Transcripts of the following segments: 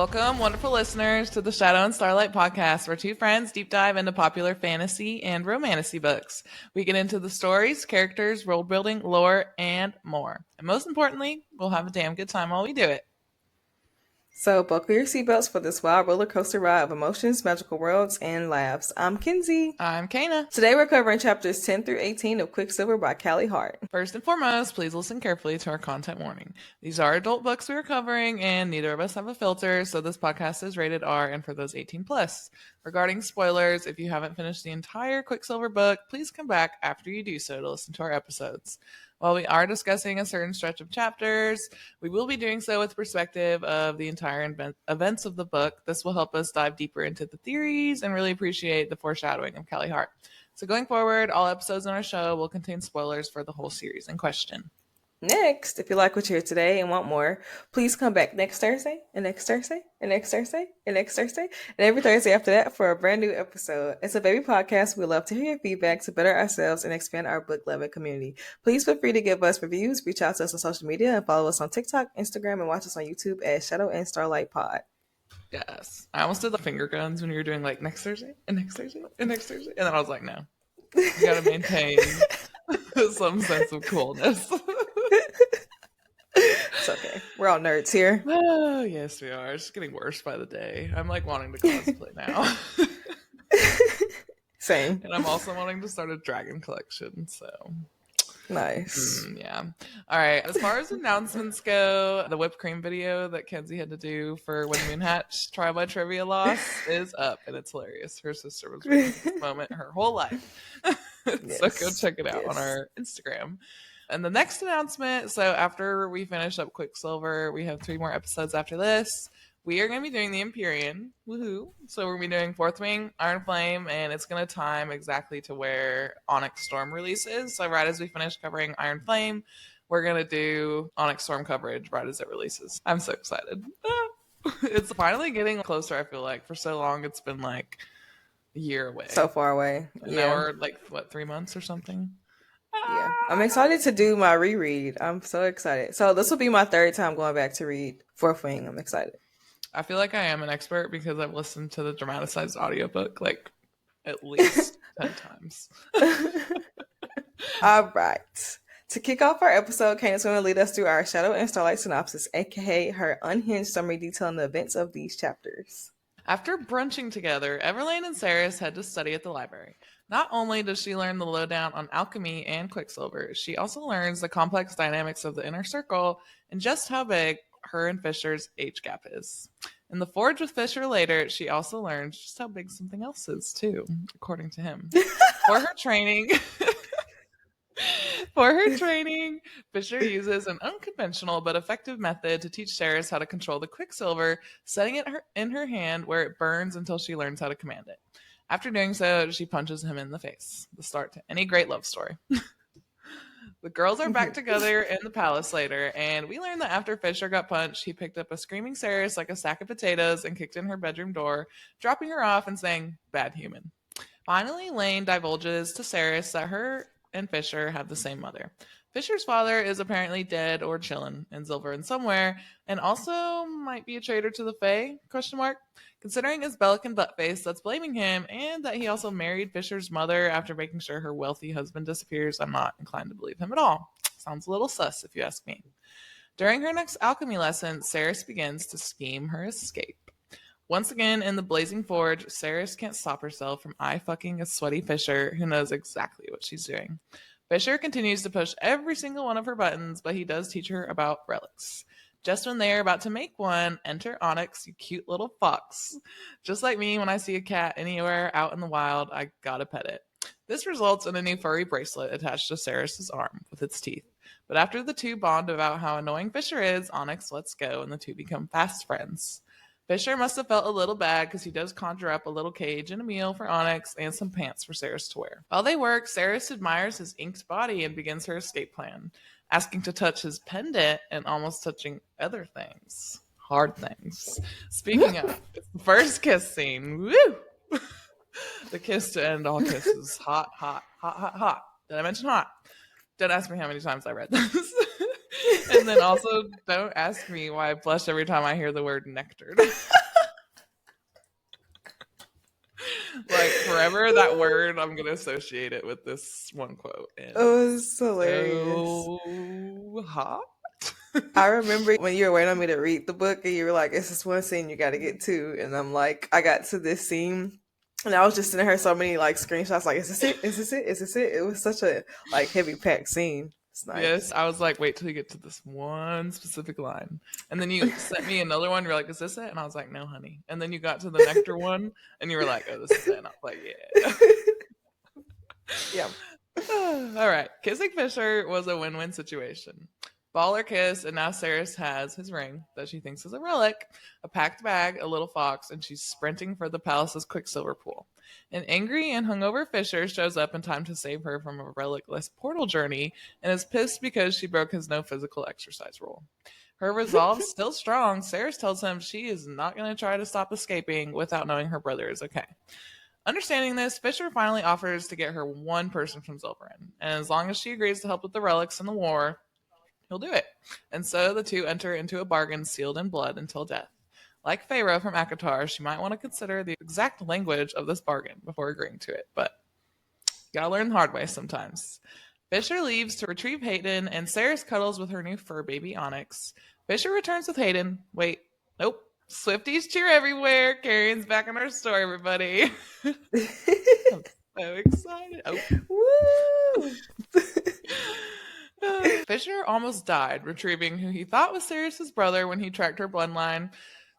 Welcome, wonderful listeners, to the Shadow and Starlight Podcast, where two friends deep dive into popular fantasy and romantasy books. We get into the stories, characters, world building, lore, and more. And most importantly, we'll have a damn good time while we do it. So buckle your seatbelts for this wild roller coaster ride of emotions, magical worlds, and laughs. I'm Kinsey. I'm Kana. Today we're covering chapters 10 through 18 of Quicksilver by Callie Hart. First and foremost, please listen carefully to our content warning. These are adult books we are covering, and neither of us have a filter, so this podcast is rated R and for those 18 plus. Regarding spoilers, if you haven't finished the entire Quicksilver book, please come back after you do so to listen to our episodes. While we are discussing a certain stretch of chapters, we will be doing so with perspective of the entire events of the book. This will help us dive deeper into the theories and really appreciate the foreshadowing of Callie Hart. So going forward, all episodes on our show will contain spoilers for the whole series in question. Next, if you like what you hear today and want more, please come back next Thursday, and next Thursday, and next Thursday, and next Thursday, and every Thursday after that for a brand new episode. It's a baby podcast. We love to hear your feedback to better ourselves and expand our book-loving community. Please feel free to give us reviews, reach out to us on social media, and follow us on TikTok, Instagram, and watch us on YouTube at Shadow and Starlight Pod. Yes. I almost did the finger guns when you were doing like next Thursday, and next Thursday, and next Thursday. And then I was like, no. You gotta maintain some sense of coolness. It's okay. We're all nerds here. Oh, yes, we are. It's just getting worse by the day. I'm like wanting to cosplay now. Same. And I'm also wanting to start a dragon collection, so. Nice. Yeah. All right. As far as announcements go, the whipped cream video that Kenzie had to do for When the Moon Hatched Trial by Trivia Loss is up, and it's hilarious. Her sister was waiting for this moment her whole life. So go check it out on our Instagram. And the next announcement, so after we finish up Quicksilver, we have 3 more episodes after this. We are going to be doing the Empyrean. Woohoo. So we're going to be doing Fourth Wing, Iron Flame, and it's going to time exactly to where Onyx Storm releases. So right as we finish covering Iron Flame, we're going to do Onyx Storm coverage right as it releases. I'm so excited. It's finally getting closer, I feel like. For so long, it's been like a year away. So far away. Now we're like, 3 months or something? Yeah, I'm excited to do my reread. I'm so excited. So this will be my 3rd time going back to read Fourth Wing. I'm excited. I feel like I am an expert because I've listened to the dramatized audiobook like at least 10 times. All right. To kick off our episode, Kana's going to lead us through our Shadow and Starlight synopsis, aka her unhinged summary detailing the events of these chapters. After brunching together, Everlane and Ceres head to study at the library. Not only does she learn the lowdown on alchemy and Quicksilver, she also learns the complex dynamics of the inner circle and just how big her and Fisher's age gap is. In the Forge with Fisher later, she also learns just how big something else is, too, according to him. For her training, Fisher uses an unconventional but effective method to teach Ceres how to control the Quicksilver, setting it in her hand where it burns until she learns how to command it. After doing so, she punches him in the face. The start to any great love story. The girls are back together in the palace later, and we learn that after Fisher got punched, he picked up a screaming Ceres like a sack of potatoes and kicked in her bedroom door, dropping her off and saying, "Bad human." Finally, Lane divulges to Ceres that her and Fisher have the same mother. Fisher's father is apparently dead or chillin' in Sylvan somewhere, and also might be a traitor to the Fae, ? Considering his Bellican buttface that's blaming him, and that he also married Fisher's mother after making sure her wealthy husband disappears, I'm not inclined to believe him at all. Sounds a little sus, if you ask me. During her next alchemy lesson, Ceres begins to scheme her escape. Once again, in the Blazing Forge, Ceres can't stop herself from eye-fucking a sweaty Fisher who knows exactly what she's doing. Fisher continues to push every single one of her buttons, but he does teach her about relics. Just when they are about to make one, enter Onyx, you cute little fox. Just like me, when I see a cat anywhere out in the wild, I gotta pet it. This results in a new furry bracelet attached to Ceres' arm with its teeth. But after the two bond about how annoying Fisher is, Onyx lets go and the two become fast friends. Fisher must have felt a little bad because he does conjure up a little cage and a meal for Onyx and some pants for Ceres to wear. While they work, Ceres admires his inked body and begins her escape plan, asking to touch his pendant and almost touching other things. Hard things. Speaking of, first kiss scene. Woo! The kiss to end all kisses. Hot, hot, hot, hot, hot. Did I mention hot? Don't ask me how many times I read this. And then also, don't ask me why I blush every time I hear the word nectared. Like, forever, that word, I'm going to associate it with this one quote. And It was hilarious. so hot. I remember when you were waiting on me to read the book and you were like, it's this one scene you got to get to. And I'm like, I got to this scene and I was just sending her so many like screenshots like, is this it? Is this it? Is this it? It was such a like heavy packed scene. It's nice. Yes, I was like, wait till you get to this one specific line. And then you sent me another one. You're like, is this it? And I was like, no, honey. And then you got to the nectar one and you were like, oh, this is it. And I was like, yeah. Yeah. All right. Kissing Fisher was a win-win situation. Baller kiss, and now Ceres has his ring that she thinks is a relic, a packed bag, a little fox, and she's sprinting for the palace's Quicksilver pool. An angry and hungover Fisher shows up in time to save her from a relicless portal journey and is pissed because she broke his no physical exercise rule. Her resolve still strong, Ceres tells him she is not going to try to stop escaping without knowing her brother is okay. Understanding this, Fisher finally offers to get her one person from Zilverin, and as long as she agrees to help with the relics in the war, he'll do it. And so the two enter into a bargain sealed in blood until death. Like Pharaoh from Akatar, she might want to consider the exact language of this bargain before agreeing to it, but you gotta learn the hard way sometimes. Fisher leaves to retrieve Hayden, and Ceres cuddles with her new fur baby, Onyx. Fisher returns with Hayden. Wait, nope. Swifties cheer everywhere. Carrion's back in our story, everybody. I'm so excited. Woo! Fisher almost died retrieving who he thought was Ceres' brother when he tracked her bloodline.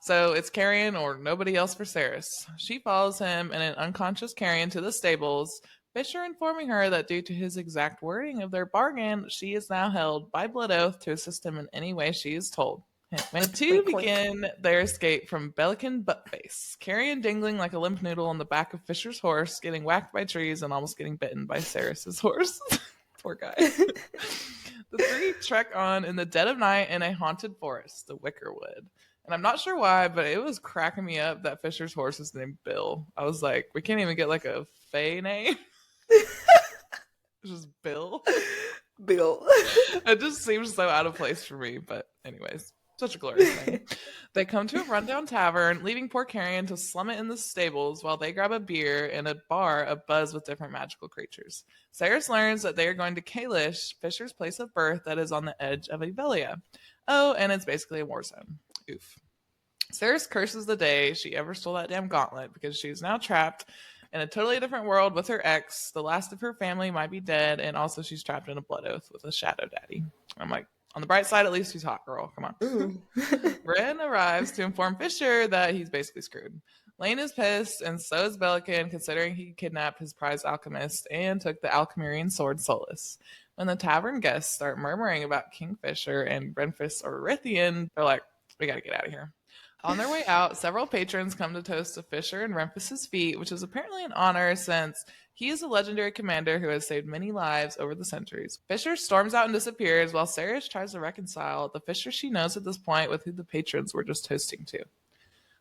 So it's Carrion or nobody else for Ceres. She follows him and an unconscious Carrion to the stables, Fisher informing her that due to his exact wording of their bargain, she is now held by blood oath to assist him in any way she is told. When the two begin their escape from Bellican Buttface, Carrion dangling like a limp noodle on the back of Fisher's horse, getting whacked by trees and almost getting bitten by Ceres' horse. Poor guy. The three trek on in the dead of night in a haunted forest, the Wickerwood. And I'm not sure why, but it was cracking me up that Fisher's horse is named Bill. I was like, we can't even get like a Fae name. It's just Bill. Bill. It just seems so out of place for me. But anyways, such a glorious thing. They come to a rundown tavern, leaving poor Carrion to slum it in the stables while they grab a beer in a bar abuzz with different magical creatures. Ceres learns that they are going to Kalish, Fisher's place of birth that is on the edge of Avelia. Oh, and it's basically a war zone. Oof. Ceres curses the day she ever stole that damn gauntlet because she is now trapped in a totally different world with her ex. The last of her family might be dead, and also she's trapped in a blood oath with a shadow daddy. I'm like, on the bright side, at least she's hot, girl. Come on. Ren arrives to inform Fisher that he's basically screwed. Lane is pissed, and so is Bellican, considering he kidnapped his prize alchemist and took the Alchemirian sword Solus. When the tavern guests start murmuring about Kingfisher and Brenfus or Rithian, they're like, we gotta get out of here. On their way out, several patrons come to toast to Fisher and Renfus's feet, which is apparently an honor since he is a legendary commander who has saved many lives over the centuries. Fisher storms out and disappears while Ceres tries to reconcile the Fisher she knows at this point with who the patrons were just toasting to.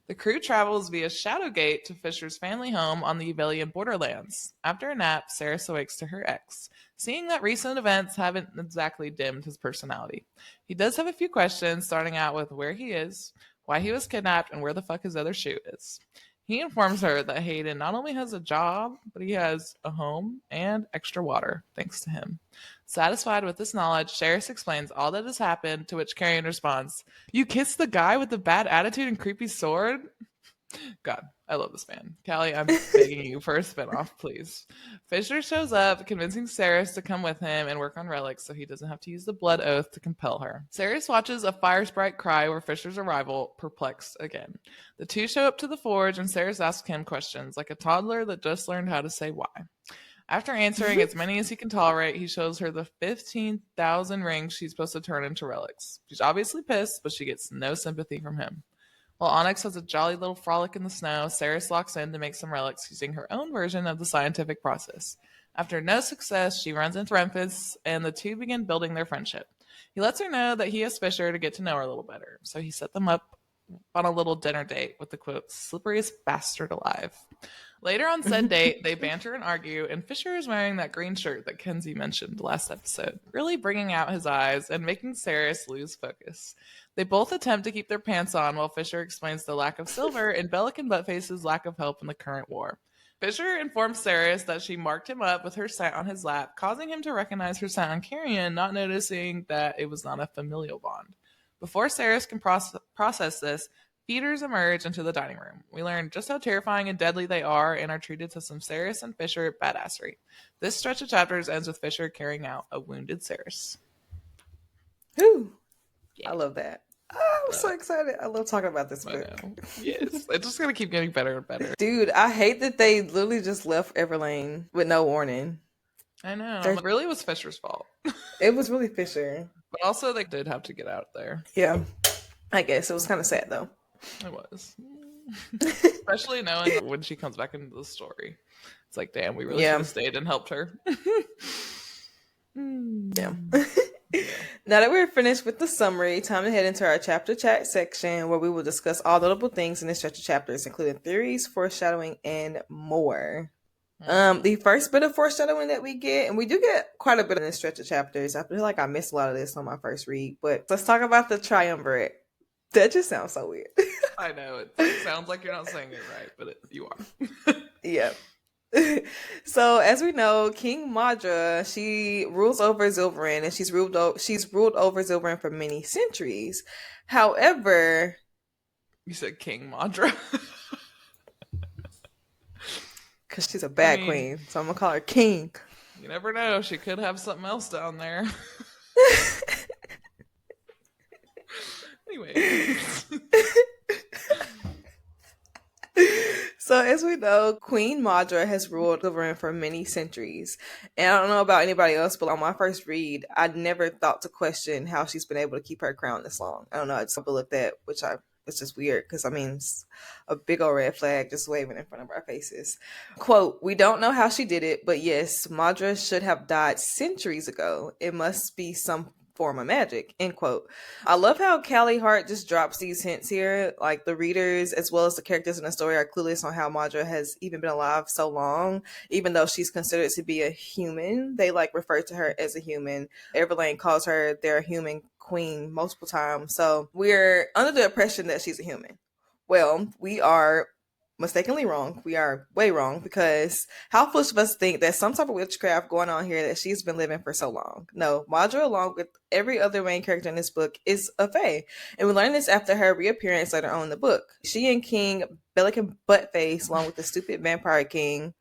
The crew travels via Shadowgate to Fisher's family home on the Evelian borderlands. After a nap, Ceres awakes to her ex, seeing that recent events haven't exactly dimmed his personality. He does have a few questions, starting out with where he is, why he was kidnapped, and where the fuck his other shoe is. He informs her that Hayden not only has a job, but he has a home and extra water, thanks to him. Satisfied with this knowledge, Ceres explains all that has happened, to which Carrion responds, "You kissed the guy with the bad attitude and creepy sword?" God, I love this man. Callie, I'm begging you for a spinoff, please. Fisher shows up, convincing Ceres to come with him and work on relics so he doesn't have to use the blood oath to compel her. Ceres watches a fire sprite cry over Fisher's arrival, perplexed again. The two show up to the forge, and Ceres asks him questions, like a toddler that just learned how to say why. After answering as many as he can tolerate, he shows her the 15,000 rings she's supposed to turn into relics. She's obviously pissed, but she gets no sympathy from him. While Onyx has a jolly little frolic in the snow, Ceres locks in to make some relics using her own version of the scientific process. After no success, she runs into Renfus, and the two begin building their friendship. He lets her know that he has Fisher to get to know her a little better, so he set them up on a little dinner date with the quote, "slipperiest bastard alive." Later on said date, they banter and argue, and Fisher is wearing that green shirt that Kenzie mentioned last episode, really bringing out his eyes and making Saris lose focus. They both attempt to keep their pants on while Fisher explains the lack of silver and Bellic and Buttface's lack of help in the current war. Fisher informs Saris that she marked him up with her scent on his lap, causing him to recognize her scent on Carrion, not noticing that it was not a familial bond. Before Saris can process this, feeders emerge into the dining room. We learn just how terrifying and deadly they are and are treated to some Saris and Fisher badassery. This stretch of chapters ends with Fisher carrying out a wounded Saris. Ooh, yeah. I love that. Oh, I'm so excited. I love talking about this book. Yes, it's just going to keep getting better and better. Dude, I hate that they literally just left Everlane with no warning. I know. It really was Fisher's fault. It was really Fisher. But also, they did have to get out there. Yeah. I guess. It was kind of sad, though. It was. Especially knowing when she comes back into the story. It's like, damn, we really should have stayed and helped her. Yeah. Now that we're finished with the summary, time to head into our chapter chat section where we will discuss all notable things in this stretch of chapters, including theories, foreshadowing, and more. The first bit of foreshadowing that we get, and we do get quite a bit in this stretch of chapters. I feel like I missed a lot of this on my first read, but let's talk about the triumvirate. That just sounds so weird. I know. It sounds like you're not saying it right, but you are. Yeah. So, as we know, King Madra, she rules over Zilverin, and she's ruled over Zilverin for many centuries. However... You said King Madra? Because she's a bad queen, so I'm going to call her King. You never know. She could have something else down there. Anyway. So as we know, Queen Madra has ruled Zilverin for many centuries. And I don't know about anybody else, but on my first read, I never thought to question how she's been able to keep her crown this long. I don't know. I just overlooked that, it's just weird because, I mean, it's a big old red flag just waving in front of our faces. Quote, "We don't know how she did it, but yes, Madra should have died centuries ago. It must be some form of magic," end quote. I love how Callie Hart just drops these hints here. Like, the readers as well as the characters in the story are clueless on how Madra has even been alive so long, even though she's considered to be a human. They refer to her as a human. Everlane calls her their human queen multiple times. So we're under the impression that she's a human. Well, we are mistakenly wrong. We are way wrong, because how foolish of us to think that some type of witchcraft going on here that she's been living for so long. No, Madra, along with every other main character in this book, is a fae. And we learn this after her reappearance later on in the book. She and King Bellic and Buttface, along with the stupid vampire king,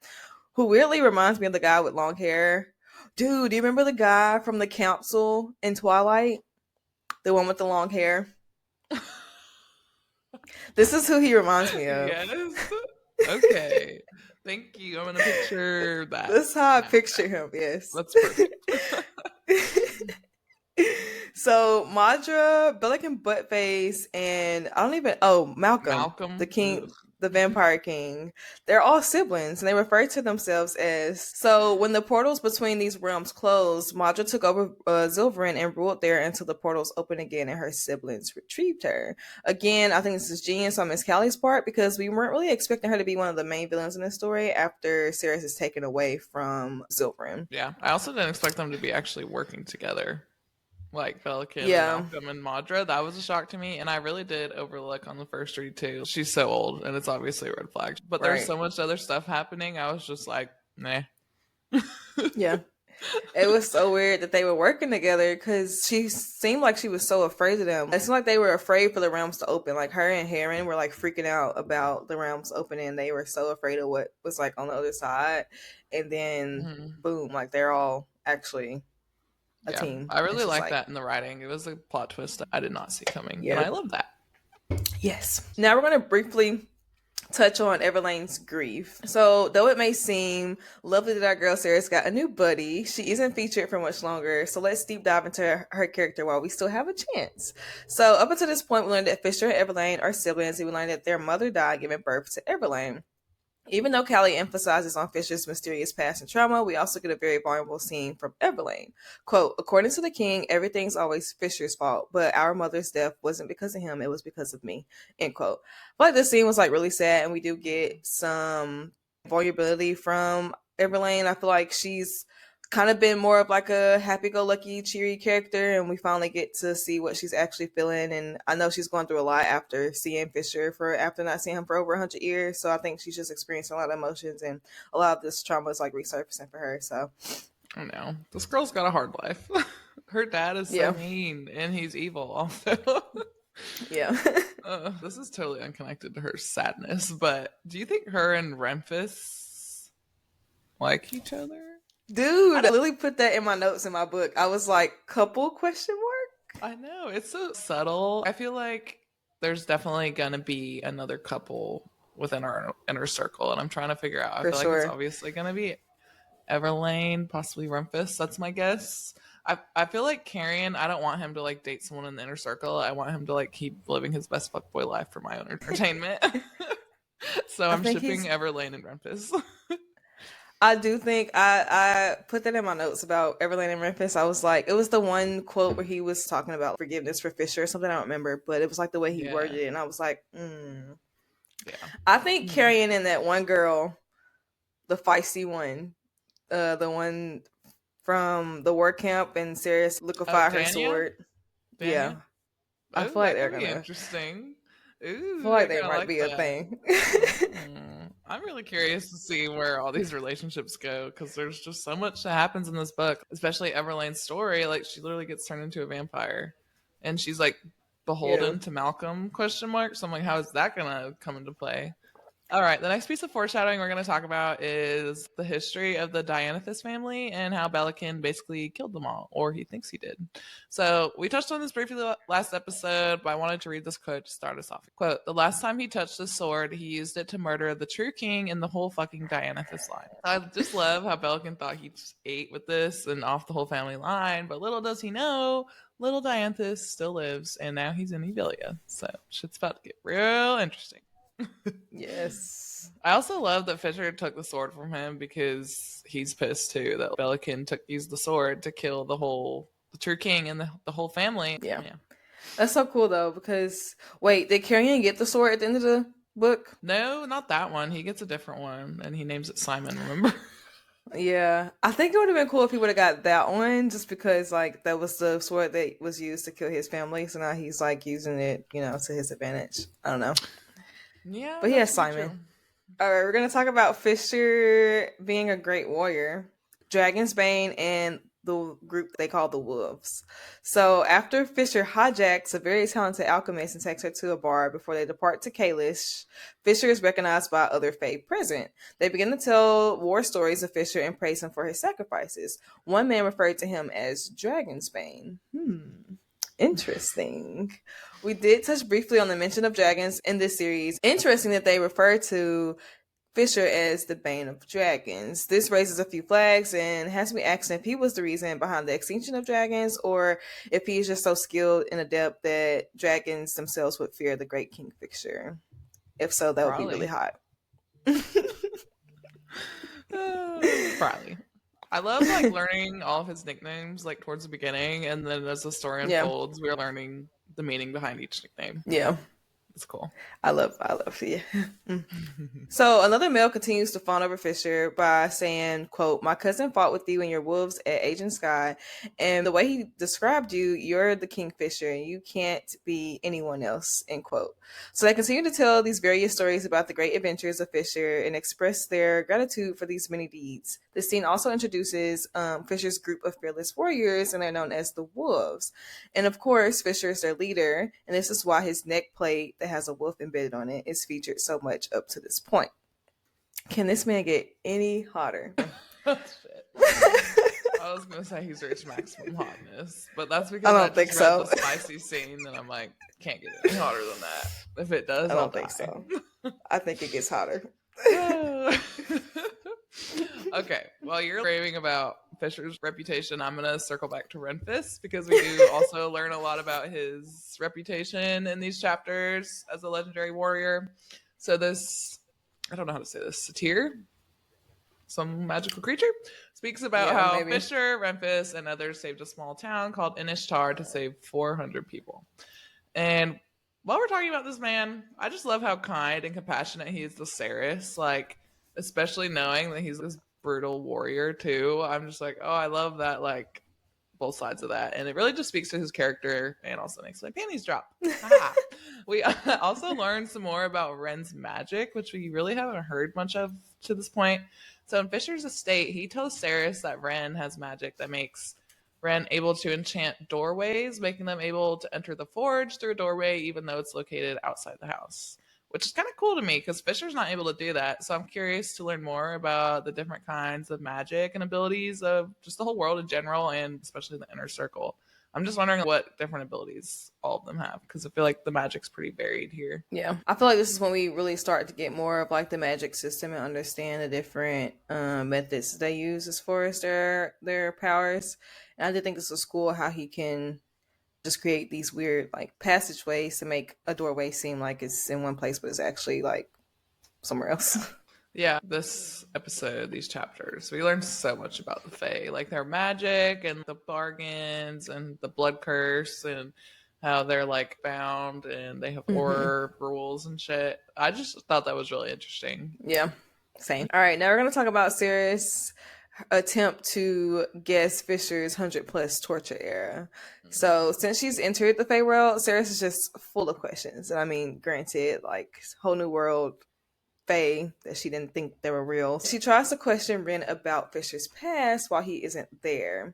who weirdly reminds me of the guy with long hair. Dude, do you remember the guy from the council in Twilight? The one with the long hair? This is who he reminds me of. Yes. Okay. Thank you. I'm going to picture that. That's how I picture him, yes. That's perfect. So, Madra, Bellic and Buttface, and Malcolm, the king, the vampire king, they're all siblings, and they refer to themselves as... So, when the portals between these realms closed, Madra took over Zilverin and ruled there until the portals opened again and her siblings retrieved her. Again, I think this is genius on Miss Callie's part, because we weren't really expecting her to be one of the main villains in this story after Saris is taken away from Zilverin. Yeah, I also didn't expect them to be actually working together. Like Pelican, Malcolm, and Madra. That was a shock to me, and I really did overlook on the first read too. She's so old, and it's obviously a red flag. But there's so much other stuff happening. I was just like, nah. Yeah. It was so weird that they were working together, because she seemed like she was so afraid of them. It seemed like they were afraid for the realms to open. Like, her and Heron were freaking out about the realms opening. They were so afraid of what was on the other side. And then, boom, they're all actually... a team. I really like that in the writing. It was a plot twist I did not see coming. Yeah. And I love that. Yes. Now we're going to briefly touch on Everlane's grief. So, though it may seem lovely that our girl Saris got a new buddy, she isn't featured for much longer. So let's deep dive into her character while we still have a chance. So, up until this point, we learned that Fisher and Everlane are siblings, and we learned that their mother died giving birth to Everlane. Even though Callie emphasizes on Fisher's mysterious past and trauma, we also get a very vulnerable scene from Everlane. Quote, "According to the king, everything's always Fisher's fault, but our mother's death wasn't because of him, it was because of me." End quote. I feel like this scene was really sad, and we do get some vulnerability from Everlane. I feel like she's kind of been more of like a happy-go-lucky, cheery character, and we finally get to see what she's actually feeling. And I know she's going through a lot after seeing Fisher after not seeing him for over 100 years. So I think she's just experiencing a lot of emotions, and a lot of this trauma is like resurfacing for her. So I know this girl's got a hard life. Her dad is so yeah, mean, and he's evil also. yeah. This is totally unconnected to her sadness, but do you think her and Renfis like each other? Dude, I literally put that in my notes in my book. I was like, couple question mark? I know, it's so subtle. I feel like there's definitely gonna be another couple within our inner circle, and I'm trying to figure out. I For feel like sure. it's obviously gonna be Everlane, possibly Renfis. That's my guess. I feel like Carrion, I don't want him to like date someone in the inner circle. I want him to like keep living his best fuckboy life for my own entertainment. So I'm shipping Everlane and Renfis. I do think I put that in my notes about Everlane and Renfis. I was like, it was the one quote where he was talking about forgiveness for Fisher or something. I don't remember, but it was like the way he worded it, and I was like, Yeah. I think Carrion and that one girl, the feisty one, the one from the work camp, and Sirius liquefied her sword. Dania? Yeah, I feel like they're gonna be interesting. Ooh, I feel like they might be a thing. I'm really curious to see where all these relationships go, because there's just so much that happens in this book, especially Everlane's story. Like, she literally gets turned into a vampire, and she's like beholden to Malcolm ? So I'm like, how is that gonna come into play? All right, the next piece of foreshadowing we're going to talk about is the history of the Dianathus family and how Belican basically killed them all, or he thinks he did. So we touched on this briefly last episode, but I wanted to read this quote to start us off. Quote, "The last time he touched the sword, he used it to murder the true king and the whole fucking Dianathus line." I just love how Belican thought he just ate with this and off the whole family line, but little does he know, little Dianthus still lives, and now he's in Evelia. So shit's about to get real interesting. Yes. I also love that Fisher took the sword from him, because he's pissed too that Belican used the sword to kill the true king and the whole family. Yeah. That's so cool though, because wait, did Carrion get the sword at the end of the book? No, not that one. He gets a different one, and he names it Simon, remember? Yeah. I think it would have been cool if he would have got that one, just because like that was the sword that was used to kill his family. So now he's like using it, to his advantage. I don't know. Yeah. But he has Simon. All right, we're going to talk about Fisher being a great warrior, Dragonsbane, and the group they call the Wolves. So after Fisher hijacks a very talented alchemist and takes her to a bar before they depart to Kalish, Fisher is recognized by other Fae present. They begin to tell war stories of Fisher and praise him for his sacrifices. One man referred to him as Dragonsbane. Interesting. We did touch briefly on the mention of dragons in this series. Interesting that they refer to Fisher as the Bane of Dragons. This raises a few flags and has me asking if he was the reason behind the extinction of dragons, or if he is just so skilled and adept that dragons themselves would fear the great King Fisher. If so, that would be really hot. Probably. I love like learning all of his nicknames like towards the beginning, and then as the story unfolds, we're learning the meaning behind each nickname. Yeah. It's cool. I love yeah. So another male continues to fawn over Fisher by saying, quote, "My cousin fought with you and your wolves at Agent Sky, and the way he described you, you're the Kingfisher, and you can't be anyone else," end quote. So they continue to tell these various stories about the great adventures of Fisher and express their gratitude for these many deeds. The scene also introduces Fisher's group of fearless warriors, and they're known as the Wolves. And of course, Fisher is their leader, and this is why his neck plate that has a wolf embedded on it is featured so much up to this point. Can this man get any hotter? Shit. I was gonna say he's reached maximum hotness, but that's because I don't think so. The spicy scene, and I'm like, can't get any hotter than that. If it does, I don't think so. I think it gets hotter. Okay, while you're raving about Fisher's reputation, I'm gonna circle back to Renfis, because we do also learn a lot about his reputation in these chapters as a legendary warrior. So this, I don't know how to say this, satyr, some magical creature, speaks about how Fisher, Renfis, and others saved a small town called Inishtar to save 400 people. And while we're talking about this man, I just love how kind and compassionate he is to Ceres. Like, especially knowing that he's this brutal warrior too. I'm just like, oh, I love that, like, both sides of that, and it really just speaks to his character and also makes my panties drop. We also learned some more about Ren's magic, which we really haven't heard much of to this point. So in Fisher's estate, he tells Ceres that Ren has magic that makes Ren able to enchant doorways, making them able to enter the forge through a doorway even though it's located outside the house, which is kind of cool to me because Fisher's not able to do that. So I'm curious to learn more about the different kinds of magic and abilities of just the whole world in general, and especially the inner circle. I'm just wondering what different abilities all of them have, because I feel like the magic's pretty varied here. Yeah, I feel like this is when we really start to get more of like the magic system and understand the different methods they use as far as their powers. And I did think this was cool how he can just create these weird like passageways to make a doorway seem like it's in one place, but it's actually like somewhere else. Yeah, this episode, these chapters, we learned so much about the Fae, like their magic and the bargains and the blood curse and how they're like bound and they have horror rules and shit. I just thought that was really interesting. Yeah, same. All right, now we're gonna talk about Ceres' attempt to guess Fisher's 100+ torture era. So since she's entered the Fae world, Ceres is just full of questions. And I mean, granted, like whole new world Fae that she didn't think they were real. She tries to question Ren about Fisher's past while he isn't there.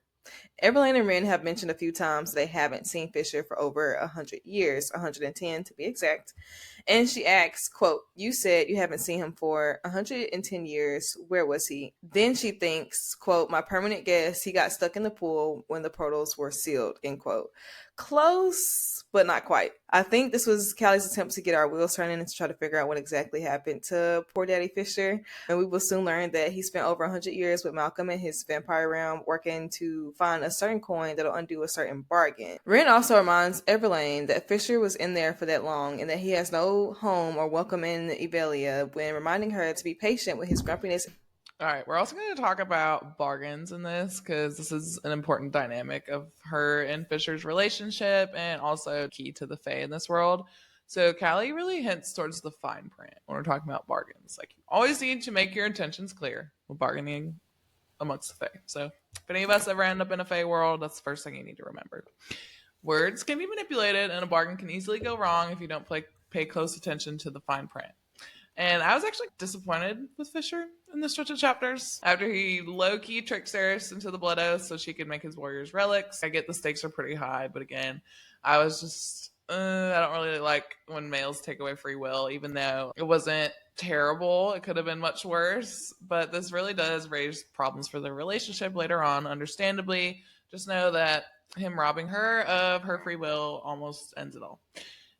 Everlane and Ren have mentioned a few times they haven't seen Fisher for over 100 years, 110 to be exact. And she asks, quote, "You said you haven't seen him for 110 years. Where was he?" Then she thinks, quote, "My permanent guess, he got stuck in the pool when the portals were sealed," end quote. Close, but not quite. I think this was Callie's attempt to get our wheels turning and to try to figure out what exactly happened to poor Daddy Fisher. And we will soon learn that he spent over 100 years with Malcolm in his vampire realm working to find a certain coin that'll undo a certain bargain. Ren also reminds Everlane that Fisher was in there for that long and that he has no home or welcome in Evelia, when reminding her to be patient with his grumpiness. All right, we're also going to talk about bargains in this because this is an important dynamic of her and Fisher's relationship and also key to the Fae in this world. So Callie really hints towards the fine print when we're talking about bargains. Like, you always need to make your intentions clear when bargaining amongst the Fae. So if any of us ever end up in a Fae world, that's the first thing you need to remember. Words can be manipulated and a bargain can easily go wrong if you don't pay close attention to the fine print. And I was actually disappointed with Fisher in this stretch of chapters. After he low-key tricked Ceres into the Blood Oath so she could make his warriors relics. I get the stakes are pretty high, but again, I was just, I don't really like when males take away free will, even though it wasn't terrible. It could have been much worse, but this really does raise problems for their relationship later on, understandably. Just know that him robbing her of her free will almost ends it all.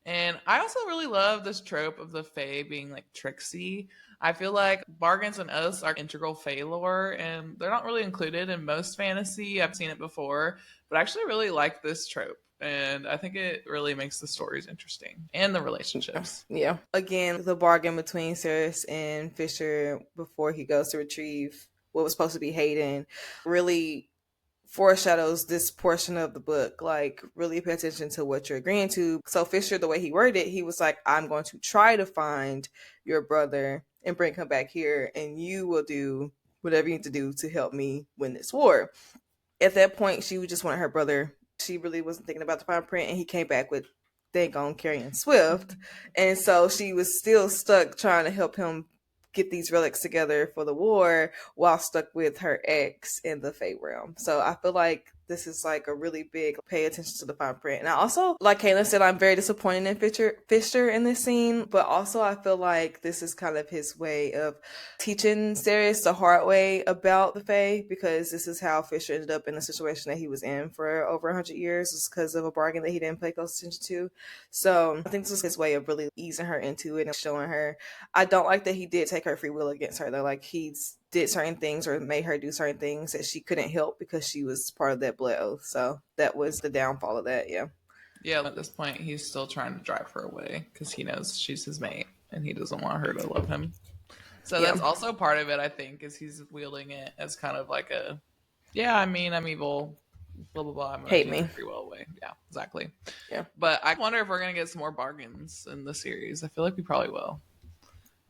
And I also really love this trope of the Fae being like tricksy. I feel like bargains and oaths are integral Fae lore, and they're not really included in most fantasy. I've seen it before, but I actually really like this trope. And I think it really makes the stories interesting and the relationships. Yeah. Again, the bargain between Ceres and Fisher before he goes to retrieve what was supposed to be Hayden really foreshadows this portion of the book. Like, really pay attention to what you're agreeing to. So Fisher, the way he worded it, he was like, "I'm going to try to find your brother and bring him back here, and you will do whatever you need to do to help me win this war." At that point, she just wanted her brother. She really wasn't thinking about the fine print, and he came back with dang on Carrion Swift. And so she was still stuck trying to help him get these relics together for the war while stuck with her ex in the Fae realm. So I feel like this is like a really big pay attention to the fine print. And I also, like Caitlin said, I'm very disappointed in Fisher in this scene, but also I feel like this is kind of his way of teaching Ceres the hard way about the Fae, because this is how Fisher ended up in the situation that he was in for over 100 years, was because of a bargain that he didn't pay close attention to. So I think this is his way of really easing her into it and showing her. I don't like that he did take her free will against her though. Like, he's did certain things or made her do certain things that she couldn't help because she was part of that blood oath. So that was the downfall of that. Yeah, at this point, he's still trying to drive her away because he knows she's his mate and he doesn't want her to love him. So that's also part of it, I think, is he's wielding it as kind of like a, yeah, I mean, I'm evil, blah, blah, blah. I'm going to Hate take me. your free will away. Yeah, exactly. Yeah. But I wonder if we're going to get some more bargains in the series. I feel like we probably will.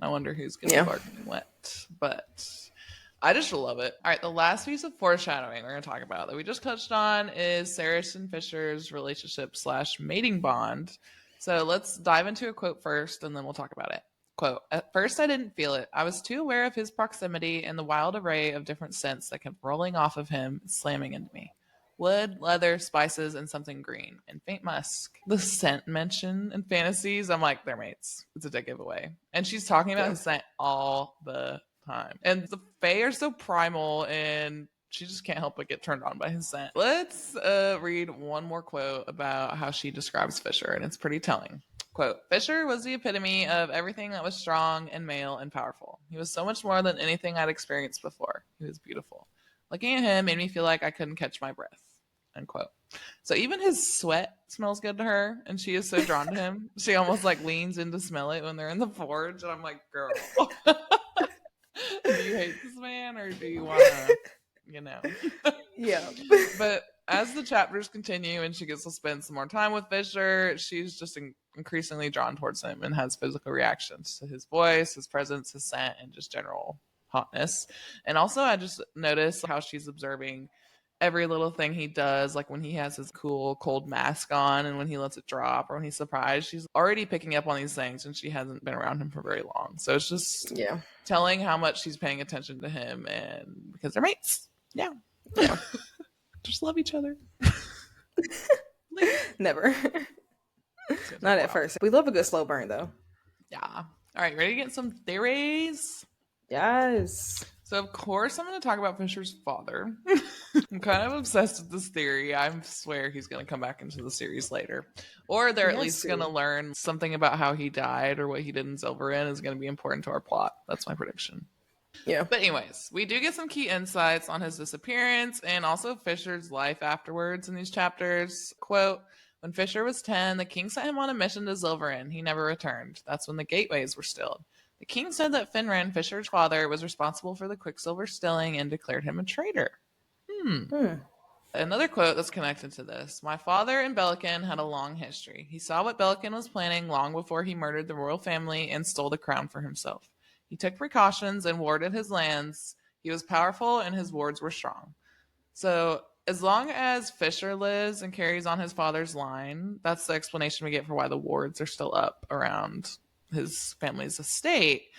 I wonder who's going to be bargaining what. But I just love it. All right, the last piece of foreshadowing we're going to talk about that we just touched on is Saris and Fisher's relationship / mating bond. So let's dive into a quote first, and then we'll talk about it. Quote, "At first I didn't feel it. I was too aware of his proximity and the wild array of different scents that kept rolling off of him and slamming into me. Wood, leather, spices, and something green, and faint musk." The scent mention in fantasies, I'm like, they're mates. It's a dead giveaway. And she's talking about his scent all the time. And the Fae are so primal, and she just can't help but get turned on by his scent. Let's read one more quote about how she describes Fisher, and it's pretty telling. Quote, "Fisher was the epitome of everything that was strong and male and powerful. He was so much more than anything I'd experienced before. He was beautiful. Looking at him made me feel like I couldn't catch my breath." End quote. So even his sweat smells good to her, and she is so drawn to him. She almost like leans in to smell it when they're in the forge, and I'm like, girl, do you hate this man, or do you want to, Yeah. But as the chapters continue and she gets to spend some more time with Fisher, she's just increasingly drawn towards him and has physical reactions to his voice, his presence, his scent, and just general hotness. And also I just noticed how she's observing every little thing he does, like when he has his cool cold mask on and when he lets it drop or when he's surprised. She's already picking up on these things, and she hasn't been around him for very long. So it's just telling how much she's paying attention to him, and because they're mates. Yeah. Just love each other. Never. Not at first. We love a good slow burn, though. Yeah. All right, ready to get some theories? Yes. So, of course, I'm going to talk about Fisher's father. I'm kind of obsessed with this theory. I swear he's going to come back into the series later. Or they're at least going to learn something about how he died or what he did in Silverin is going to be important to our plot. That's my prediction. Yeah. But anyways, we do get some key insights on his disappearance and also Fisher's life afterwards in these chapters. Quote, "When Fisher was 10, the king sent him on a mission to Silverin. He never returned. That's when the gateways were stilled. The king said that Finran, Fisher's father, was responsible for the Quicksilver stilling and declared him a traitor." Another quote that's connected to this. "My father and Belican had a long history. He saw what Belican was planning long before he murdered the royal family and stole the crown for himself. He took precautions and warded his lands. He was powerful and his wards were strong." So as long as Fisher lives and carries on his father's line, that's the explanation we get for why the wards are still up around his family's estate.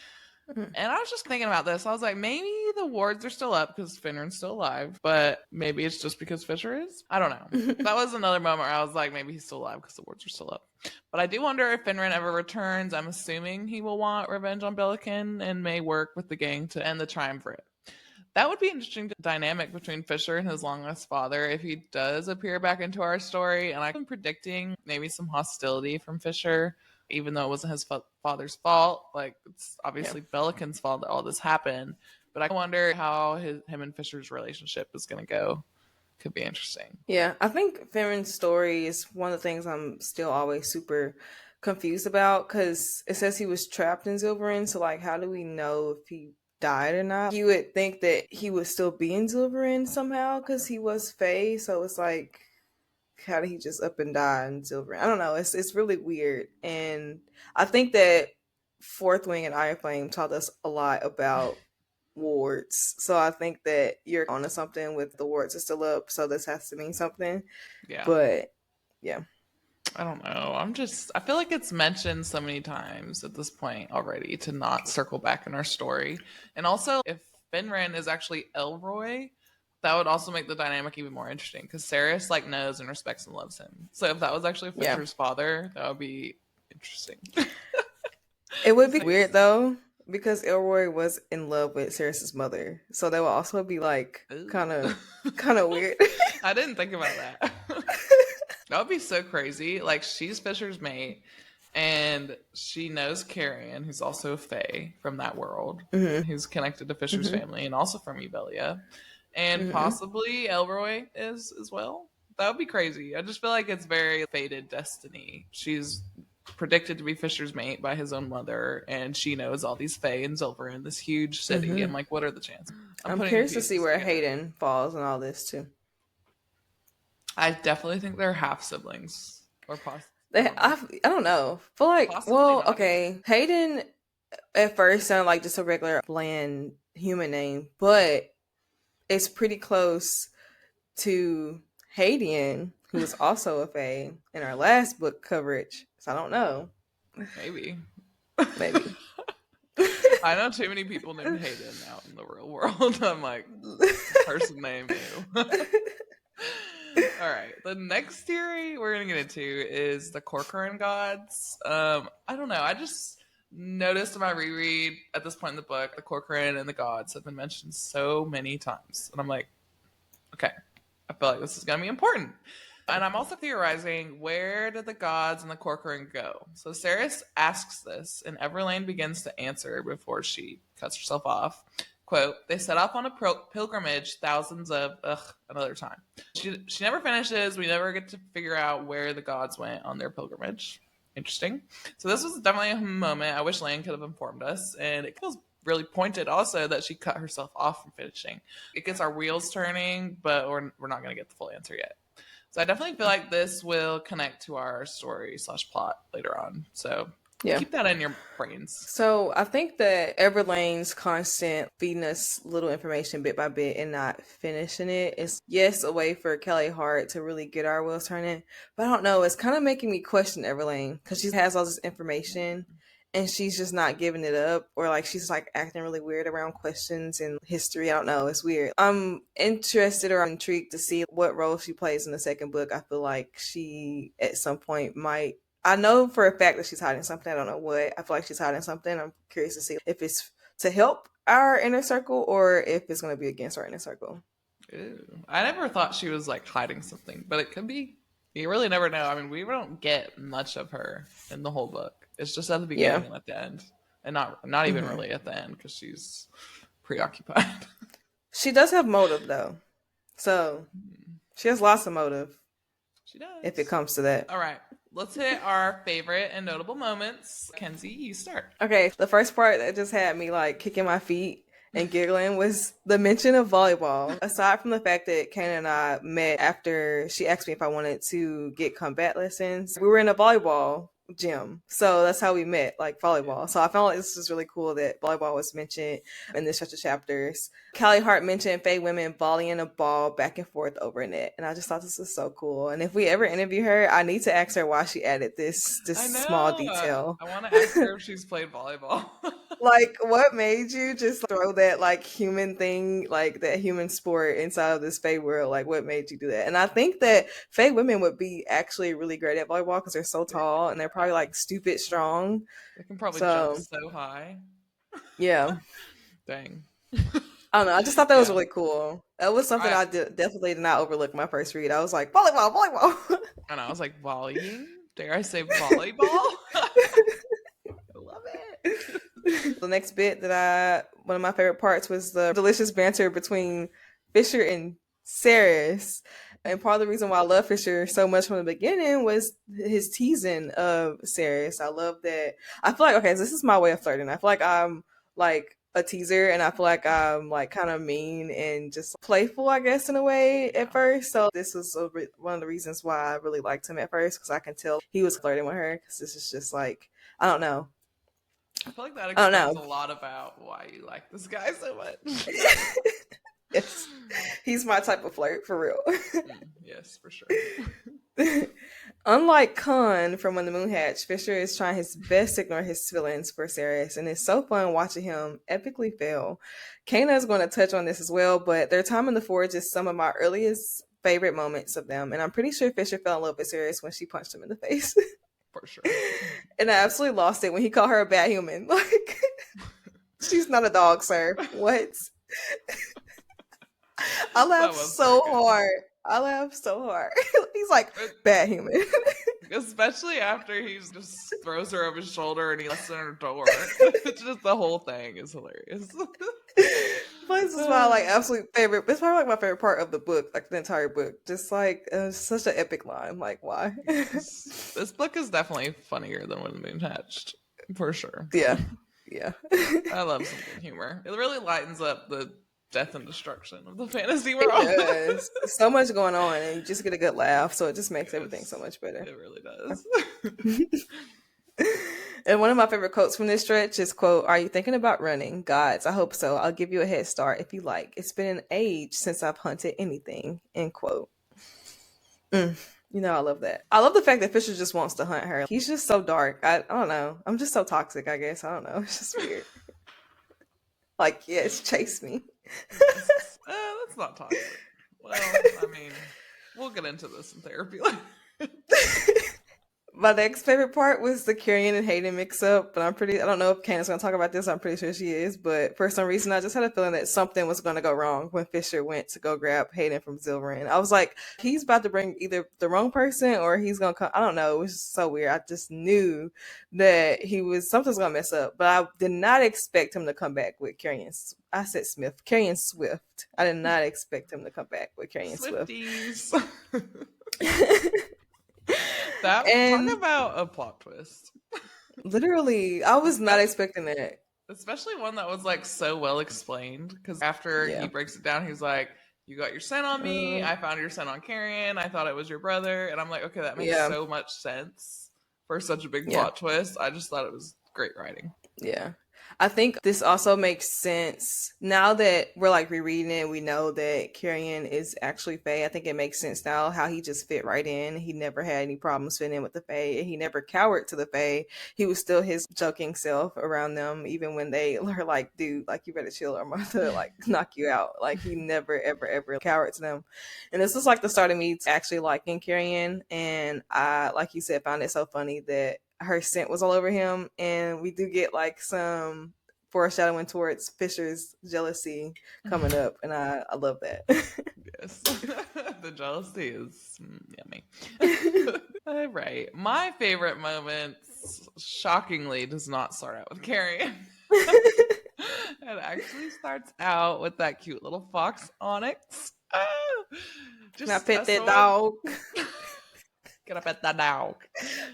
And I was just thinking about this. I was like, maybe the wards are still up because Finran's still alive, but maybe it's just because Fisher is. I don't know. That was another moment where I was like, maybe he's still alive because the wards are still up. But I do wonder if Finran ever returns. I'm assuming he will want revenge on Belican and may work with the gang to end the triumvirate. That would be an interesting dynamic between Fisher and his long-lost father if he does appear back into our story. And I've been predicting maybe some hostility from Fisher, even though it wasn't his father's fault. Like, it's obviously Belican's fault that all this happened. But I wonder how him and Fisher's relationship is going to go. Could be interesting. Yeah, I think Finran's story is one of the things I'm still always super confused about, because it says he was trapped in Silverin. So, like, how do we know if he died or not? You would think that he would still be in Silverin somehow because he was Fae. So it's like, how did he just up and die in Silverin? I don't know. It's really weird. And I think that Fourth Wing and Iron Flame taught us a lot about wards. So I think that you're onto something with the wards are still up. So this has to mean something. Yeah. But yeah. I don't know. I feel like it's mentioned so many times at this point already to not circle back in our story. And also, if Finran is actually Elroy, that would also make the dynamic even more interesting because Saris like knows and respects and loves him. So if that was actually Fisher's father, that would be interesting. It would be weird though, because Elroy was in love with Saris's mother. So that would also be like kind of weird. I didn't think about that. That would be so crazy. Like, she's Fisher's mate, and she knows Carrion, who's also a Fae from that world, who's connected to Fisher's family, and also from Evelia. And possibly Elroy is as well. That would be crazy. I just feel like it's very fated destiny. She's predicted to be Fisher's mate by his own mother, and she knows all these Fae and Silver in this huge city. I'm like, what are the chances? I'm curious to see where Hayden falls in all this, too. I definitely think they're half siblings, or possibly. I don't know. I feel like, well, okay, Hayden at first sounded like just a regular bland human name, but it's pretty close to Hadian, who was also a Fae in our last book coverage. So I don't know. Maybe. Maybe. I know too many people named Hayden out in the real world. I'm like, person name you. All right. The next theory we're going to get into is the Corcoran gods. I don't know. I just noticed in my reread at this point in the book, the Corcoran and the gods have been mentioned so many times. And I'm like, okay, I feel like this is going to be important. And I'm also theorizing, where did the gods and the Corcoran go? So Ceres asks this, and Everlane begins to answer before she cuts herself off. Quote, they set off on a pilgrimage thousands of, another time. She never finishes. We never get to figure out where the gods went on their pilgrimage. Interesting. So this was definitely a moment. I wish Lane could have informed us. And it feels really pointed also that she cut herself off from finishing. It gets our wheels turning, but we're not going to get the full answer yet. So I definitely feel like this will connect to our story / plot later on. So yeah, keep that in your brains. So I think that Everlane's constant feeding us little information bit by bit and not finishing it is, yes, a way for Callie Hart to really get our wheels turning. But I don't know, it's kind of making me question Everlane because she has all this information and she's just not giving it up, or like she's like acting really weird around questions and history. I don't know, it's weird. I'm interested or intrigued to see what role she plays in the second book. I feel like she at some point might, I know for a fact that she's hiding something. I don't know what. I feel like she's hiding something. I'm curious to see if it's to help our inner circle or if it's going to be against our inner circle. Ew. I never thought she was like hiding something, but it could be. You really never know. I mean, we don't get much of her in the whole book. It's just at the beginning and at the end, and not even really at the end because she's preoccupied. She does have motive though, so she has lots of motive. She does, if it comes to that. All right, let's hit our favorite and notable moments. Kenzie, you start. Okay, the first part that just had me like kicking my feet and giggling was the mention of volleyball. Aside from the fact that Kana and I met after she asked me if I wanted to get combat lessons, we were in a volleyball gym. So that's how we met, like volleyball. So I felt like this was really cool that volleyball was mentioned in this stretch of chapters. Callie Hart mentioned Fae women volleying a ball back and forth over a net. And I just thought this was so cool. And if we ever interview her, I need to ask her why she added this small detail. I want to ask her if she's played volleyball. Like, what made you just throw that like human thing, like that human sport inside of this Fae world? Like, what made you do that? And I think that Fae women would be actually really great at volleyball because they're so tall and they're probably like stupid strong. They can probably jump so high. Yeah. Dang. I don't know. I just thought that was really cool. That was something I definitely did not overlook my first read. I was like, volleyball. And I was like, volleying? Dare I say volleyball? I love it. The next bit one of my favorite parts was the delicious banter between Fisher and Ceres. And part of the reason why I love Fisher so much from the beginning was his teasing of Ceres. I love that. I feel like, okay, so this is my way of flirting. I feel like I'm like a teaser, and I feel like I'm like kind of mean and just playful, I guess, in a way at first. So this was one of the reasons why I really liked him at first, because I can tell he was flirting with her, because this is just like, I don't know. I feel like that explains a lot about why you like this guy so much. Yes, he's my type of flirt, for real. Yes, for sure. Unlike Khan from When the Moon Hatched, Fisher is trying his best to ignore his feelings for Ceres, and it's so fun watching him epically fail. Kana is going to touch on this as well, but their time in the Forge is some of my earliest favorite moments of them, and I'm pretty sure Fisher fell in love with Ceres when she punched him in the face. For sure. And I absolutely lost it when he called her a bad human. Like, she's not a dog, sir. What? I laughed so hard. He's like, bad human. Especially after he just throws her over his shoulder and he lets her in her door. It's just, the whole thing is hilarious. But this is my like absolute favorite. It's probably like my favorite part of the book, like the entire book. Just like such an epic line. Like, why? This book is definitely funnier than When the Moon Hatched, for sure. Yeah. I love some good humor. It really lightens up the death and destruction of the fantasy world. It does. So much going on, and you just get a good laugh, so it just makes everything so much better. It really does. And one of my favorite quotes from this stretch is, quote, "Are you thinking about running? Gods, I hope so. I'll give you a head start if you like. It's been an age since I've hunted anything," end quote. You know, I love that. I love the fact that Fisher just wants to hunt her. He's just so dark. I don't know. I'm just so toxic, I guess. I don't know. It's just weird. Like, yes, chase me. That's not toxic. Well, I mean, we'll get into this in therapy later. My next favorite part was the Kyrian and Hayden mix up, but I don't know if Candace's going to talk about this. I'm pretty sure she is, but for some reason, I just had a feeling that something was going to go wrong when Fisher went to go grab Hayden from Zilverin. I was like, he's about to bring either the wrong person or he's going to come. I don't know. It was just so weird. I just knew that something's going to mess up, but I did not expect him to come back with Kyrian. I said Smith. Kyrian Swift. I did not expect him to come back with Kyrian Swifties. Swift. Talk about a plot twist. Literally, I was not expecting that. Especially one that was like so well explained, because after he breaks it down, he's like, "You got your scent on me. I found your scent on Carrion. I thought it was your brother." And I'm like, okay, that makes so much sense for such a big plot twist. I just thought it was great writing. Yeah. I think this also makes sense now that we're like rereading it. We know that Carrion is actually Fae. I think it makes sense now how he just fit right in. He never had any problems fitting in with the Fae. He never cowered to the Fae. He was still his joking self around them, even when they were like, "Dude, like you better chill or I'm going to like knock you out." Like he never, ever, ever cowered to them. And this was like the start of me actually liking Carrion. And I, like you said, found it so funny that her scent was all over him, and we do get like some foreshadowing towards Fisher's jealousy coming up, and I love that. Yes. The jealousy is yummy. All right, my favorite moment shockingly does not start out with Carrion. It actually starts out with that cute little fox Onyx. Can I pet that dog? Can I pet that dog?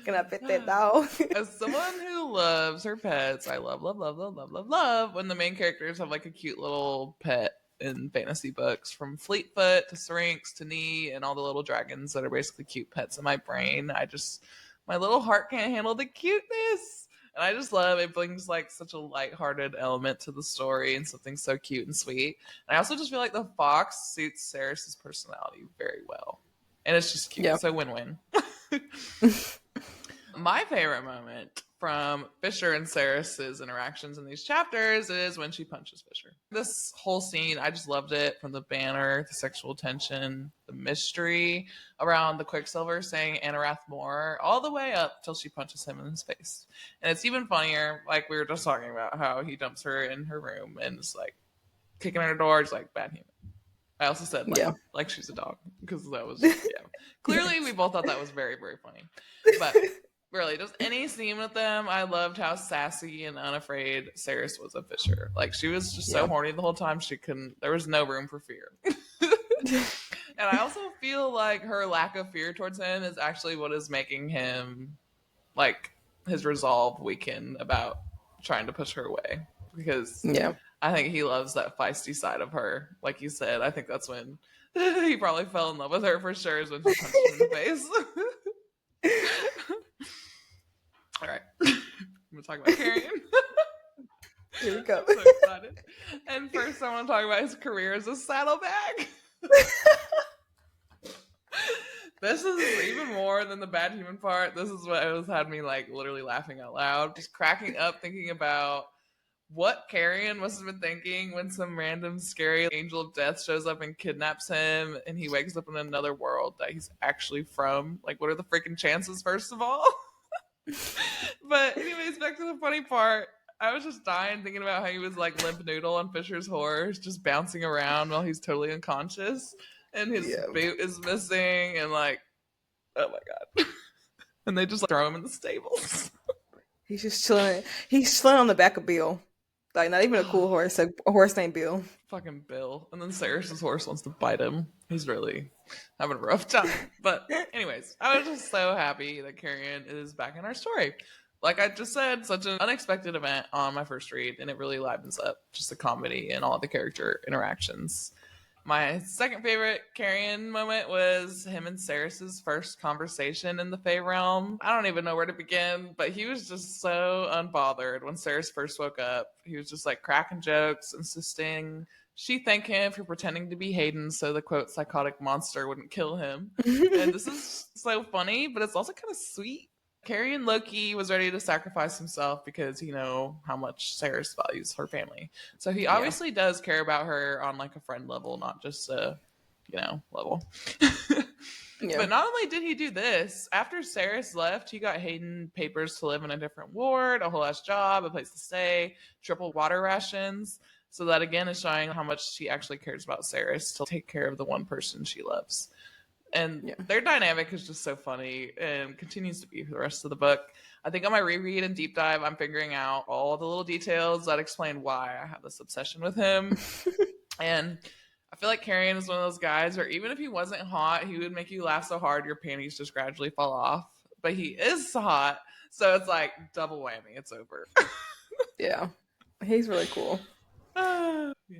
Can I pet that dog? As someone who loves her pets, I love when the main characters have like a cute little pet in fantasy books, from Fleetfoot to Syrinx to Knee and all the little dragons that are basically cute pets in my brain. My little heart can't handle the cuteness. And I just love it. Brings like such a lighthearted element to the story and something so cute and sweet. And I also just feel like the fox suits Ceres's personality very well. And it's just cute. So win-win. My favorite moment from Fisher and Ceres's interactions in these chapters is when she punches Fisher. This whole scene, I just loved it, from the banner, the sexual tension, the mystery around the Quicksilver saying Anarath more, all the way up till she punches him in his face. And it's even funnier, like we were just talking about how he dumps her in her room and is like kicking her door, just like bad human. I also said like she's a dog, because that was clearly we both thought that was very, very funny. But really, just any scene with them, I loved how sassy and unafraid Ceres was of Fisher. Like she was just so horny the whole time, there was no room for fear. And I also feel like her lack of fear towards him is actually what is making him, like, his resolve weaken about trying to push her away, because I think he loves that feisty side of her. Like you said, I think that's when he probably fell in love with her for sure, is when she punched him in the face. All right. I'm going to talk about Carrion. Here we go. I'm so excited. And first I want to talk about his career as a saddlebag. This is even more than the bad human part. This is what had me like literally laughing out loud. Just cracking up thinking about what Carrion must have been thinking when some random scary angel of death shows up and kidnaps him, and he wakes up in another world that he's actually from. Like, what are the freaking chances, first of all? But anyways, back to the funny part. I was just dying thinking about how he was like Limp Noodle on Fisher's horse, just bouncing around while he's totally unconscious, and his boot is missing, and like, oh my god. And they just like, throw him in the stables. He's just chilling. He's chilling on the back of Bill. Like, not even a cool horse, a horse named Bill. Fucking Bill. And then Ceres's horse wants to bite him. He's really having a rough time. But anyways, I was just so happy that Carrion is back in our story. Like I just said, such an unexpected event on my first read, and it really livens up just the comedy and all the character interactions. My second favorite Carrion moment was him and Ceres's first conversation in the Fey realm. I don't even know where to begin, but he was just so unbothered when Ceres first woke up. He was just like cracking jokes, insisting she thank him for pretending to be Hayden so the quote psychotic monster wouldn't kill him. And this is so funny, but it's also kind of sweet. Carrion Loki was ready to sacrifice himself because he know how much Ceres values her family. So he obviously does care about her on like a friend level, not just a, level. But not only did he do this, after Ceres left, he got Hayden papers to live in a different ward, a whole ass job, a place to stay, triple water rations. So that again is showing how much she actually cares about Ceres to take care of the one person she loves. And their dynamic is just so funny and continues to be for the rest of the book. I think on my reread and deep dive, I'm figuring out all the little details that explain why I have this obsession with him. And I feel like Carrion is one of those guys where even if he wasn't hot, he would make you laugh so hard your panties just gradually fall off. But he is hot, so it's like double whammy. It's over. Yeah, he's really cool.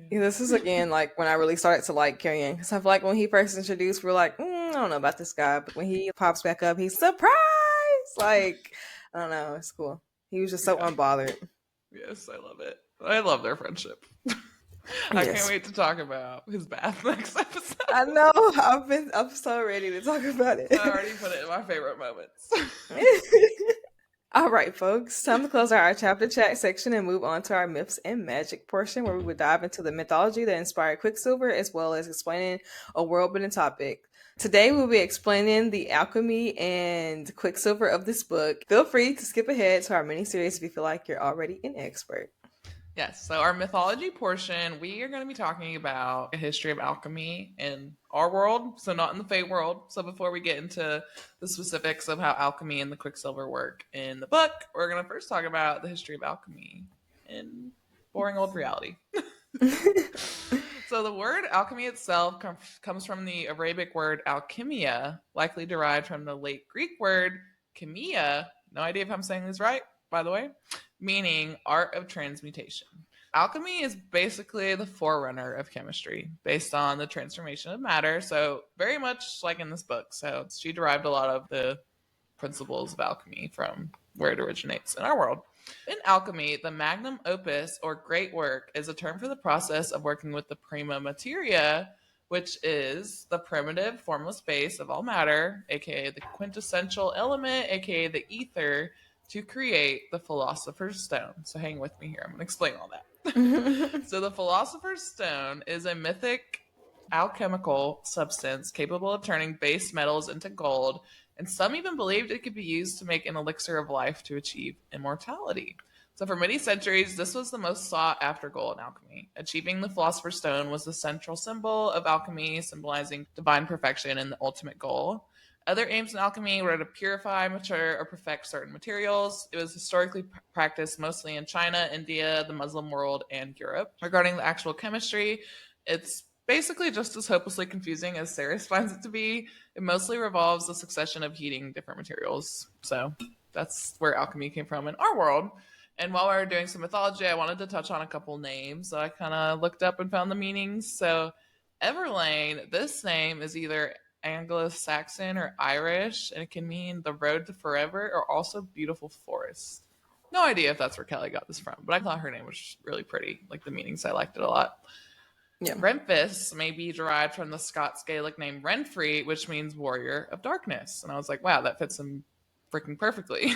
This is again like when I really started to like Carrion, because I feel like when he first introduced, we're like, I don't know about this guy, but when he pops back up, he's surprised. Like, I don't know, it's cool. He was just so unbothered. Yes, I love it. I love their friendship. I can't wait to talk about his bath next episode. I know. I'm so ready to talk about it. I already put it in my favorite moments. All right, folks. Time to close our chapter chat section and move on to our myths and magic portion, where we would dive into the mythology that inspired Quicksilver, as well as explaining a world-building topic. Today, we'll be explaining the alchemy and Quicksilver of this book. Feel free to skip ahead to our mini-series if you feel like you're already an expert. Yes, so our mythology portion, we are going to be talking about a history of alchemy in our world, so not in the Fey world. So before we get into the specifics of how alchemy and the Quicksilver work in the book, we're going to first talk about the history of alchemy in boring old reality. So the word alchemy itself comes from the Arabic word alchemia, likely derived from the late Greek word chemia. No idea if I'm saying this right, by the way. Meaning art of transmutation. Alchemy is basically the forerunner of chemistry based on the transformation of matter. So very much like in this book. So she derived a lot of the principles of alchemy from where it originates in our world. In alchemy, the magnum opus or great work is a term for the process of working with the prima materia, which is the primitive formless base of all matter, aka the quintessential element, aka the ether, to create the Philosopher's Stone. So hang with me here. I'm going to explain all that. So the Philosopher's Stone is a mythic alchemical substance capable of turning base metals into gold, and some even believed it could be used to make an elixir of life to achieve immortality. So for many centuries, this was the most sought after goal in alchemy. Achieving the Philosopher's Stone was the central symbol of alchemy, symbolizing divine perfection and the ultimate goal. Other aims in alchemy were to purify, mature, or perfect certain materials. It was historically practiced mostly in China, India, the Muslim world, and Europe. Regarding the actual chemistry, it's basically just as hopelessly confusing as Ceres finds it to be. It mostly revolves the succession of heating different materials. So that's where alchemy came from in our world. And while we were doing some mythology, I wanted to touch on a couple names that I kind of looked up and found the meanings. So Everlane, this name is either Anglo-Saxon or Irish, and it can mean the road to forever or also beautiful forest. No idea if that's where Callie got this from, but I thought her name was really pretty. Like the meanings, I liked it a lot. Yeah. Renfis may be derived from the Scots Gaelic name Renfrey, which means warrior of darkness. And I was like, wow, that fits him freaking perfectly.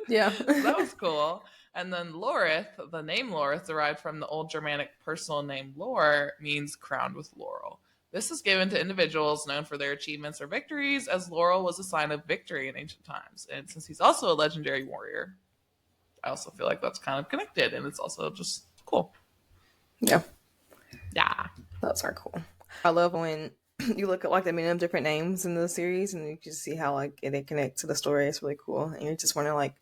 Yeah. So that was cool. And then Lorith, the name Lorith, derived from the Old Germanic personal name Lor, means crowned with laurel. This is given to individuals known for their achievements or victories, as laurel was a sign of victory in ancient times. And since he's also a legendary warrior, I also feel like that's kind of connected, and it's also just cool. Yeah. Yeah. Those are cool. I love when you look at like the meaning of different names in the series, and you can see how like they connect to the story. It's really cool. And you're just wondering like,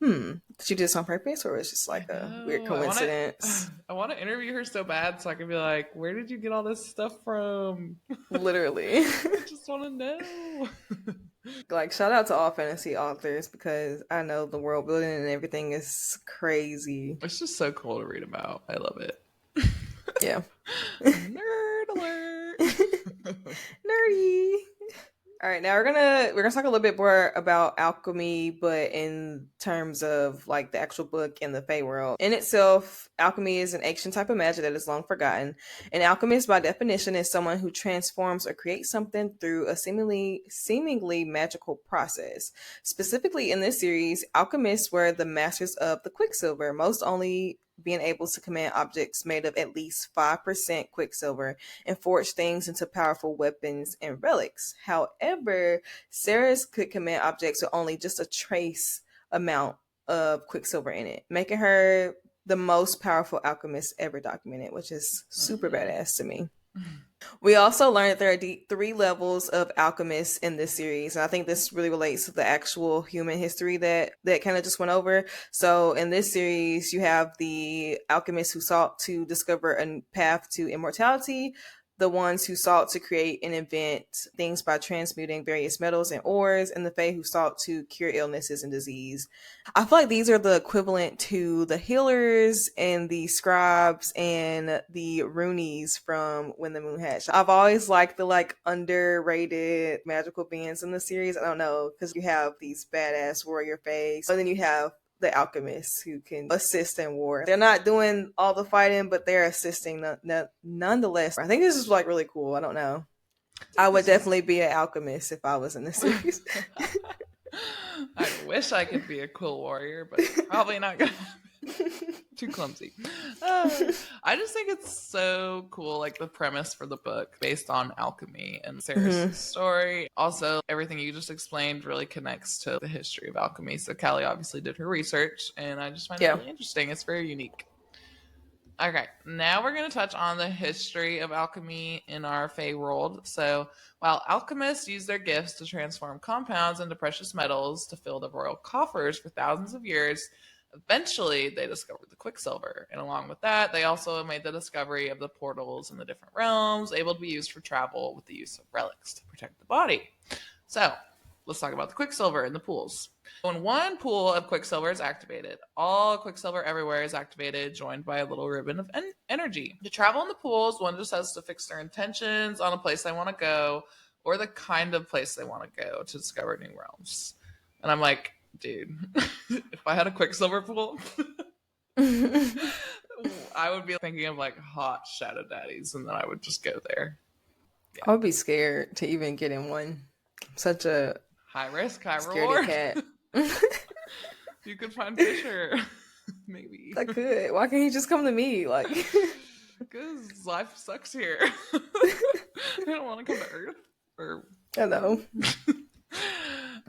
did you do this on purpose, or it's just like a weird coincidence? I want to interview her so bad so I can be like, where did you get all this stuff from? Literally. I just want to know. Like, shout out to all fantasy authors, because I know the world building and everything is crazy. It's just so cool to read about. I love it. Yeah. Nerd alert. Nerdy. All right, now we're gonna talk a little bit more about alchemy, but in terms of like the actual book and the Fey world. In itself, alchemy is an ancient type of magic that is long forgotten. An alchemist, by definition, is someone who transforms or creates something through a seemingly magical process. Specifically, in this series, alchemists were the masters of the Quicksilver, most only being able to command objects made of at least 5% Quicksilver and forge things into powerful weapons and relics. However, Ceres could command objects with only just a trace amount of Quicksilver in it, making her the most powerful alchemist ever documented, which is super badass to me. We also learned that there are 3 levels of alchemists in this series. And I think this really relates to the actual human history that kind of just went over. So in this series, you have the alchemists who sought to discover a path to immortality, the ones who sought to create and invent things by transmuting various metals and ores, and the Fae who sought to cure illnesses and disease. I feel like these are the equivalent to the healers and the scribes and the Roonies from When the Moon Hatched. I've always liked the underrated magical beings in the series. I don't know, because you have these badass warrior Faes, and then you have the alchemists who can assist in war. They're not doing all the fighting, but they're assisting nonetheless. I think this is really cool. I don't know. I would definitely be an alchemist if I was in this series. I wish I could be a cool warrior, but probably not gonna happen. Too clumsy. I just think it's so cool, like the premise for the book based on alchemy and Ceres' story. Also, everything you just explained really connects to the history of alchemy. So Callie obviously did her research, and I just find it really interesting. It's very unique. Okay, now we're going to touch on the history of alchemy in our Fey world. So, while alchemists used their gifts to transform compounds into precious metals to fill the royal coffers for thousands of years, eventually they discovered the Quicksilver. And along with that, they also made the discovery of the portals in the different realms, able to be used for travel with the use of relics to protect the body. So, let's talk about the Quicksilver in the pools. When one pool of Quicksilver is activated, all Quicksilver everywhere is activated, joined by a little ribbon of energy. To travel in the pools, one just has to fix their intentions on a place they want to go, or the kind of place they want to go to discover new realms. And I'm like, dude, if I had a Quicksilver pool, I would be thinking of hot shadow daddies, and then I would just go there. Yeah. I would be scared to even get in one. I'm such a high risk, high reward cat. You could find Fisher. Maybe I could. Why can't he just come to me? Because life sucks here. I don't want to come to Earth. I know.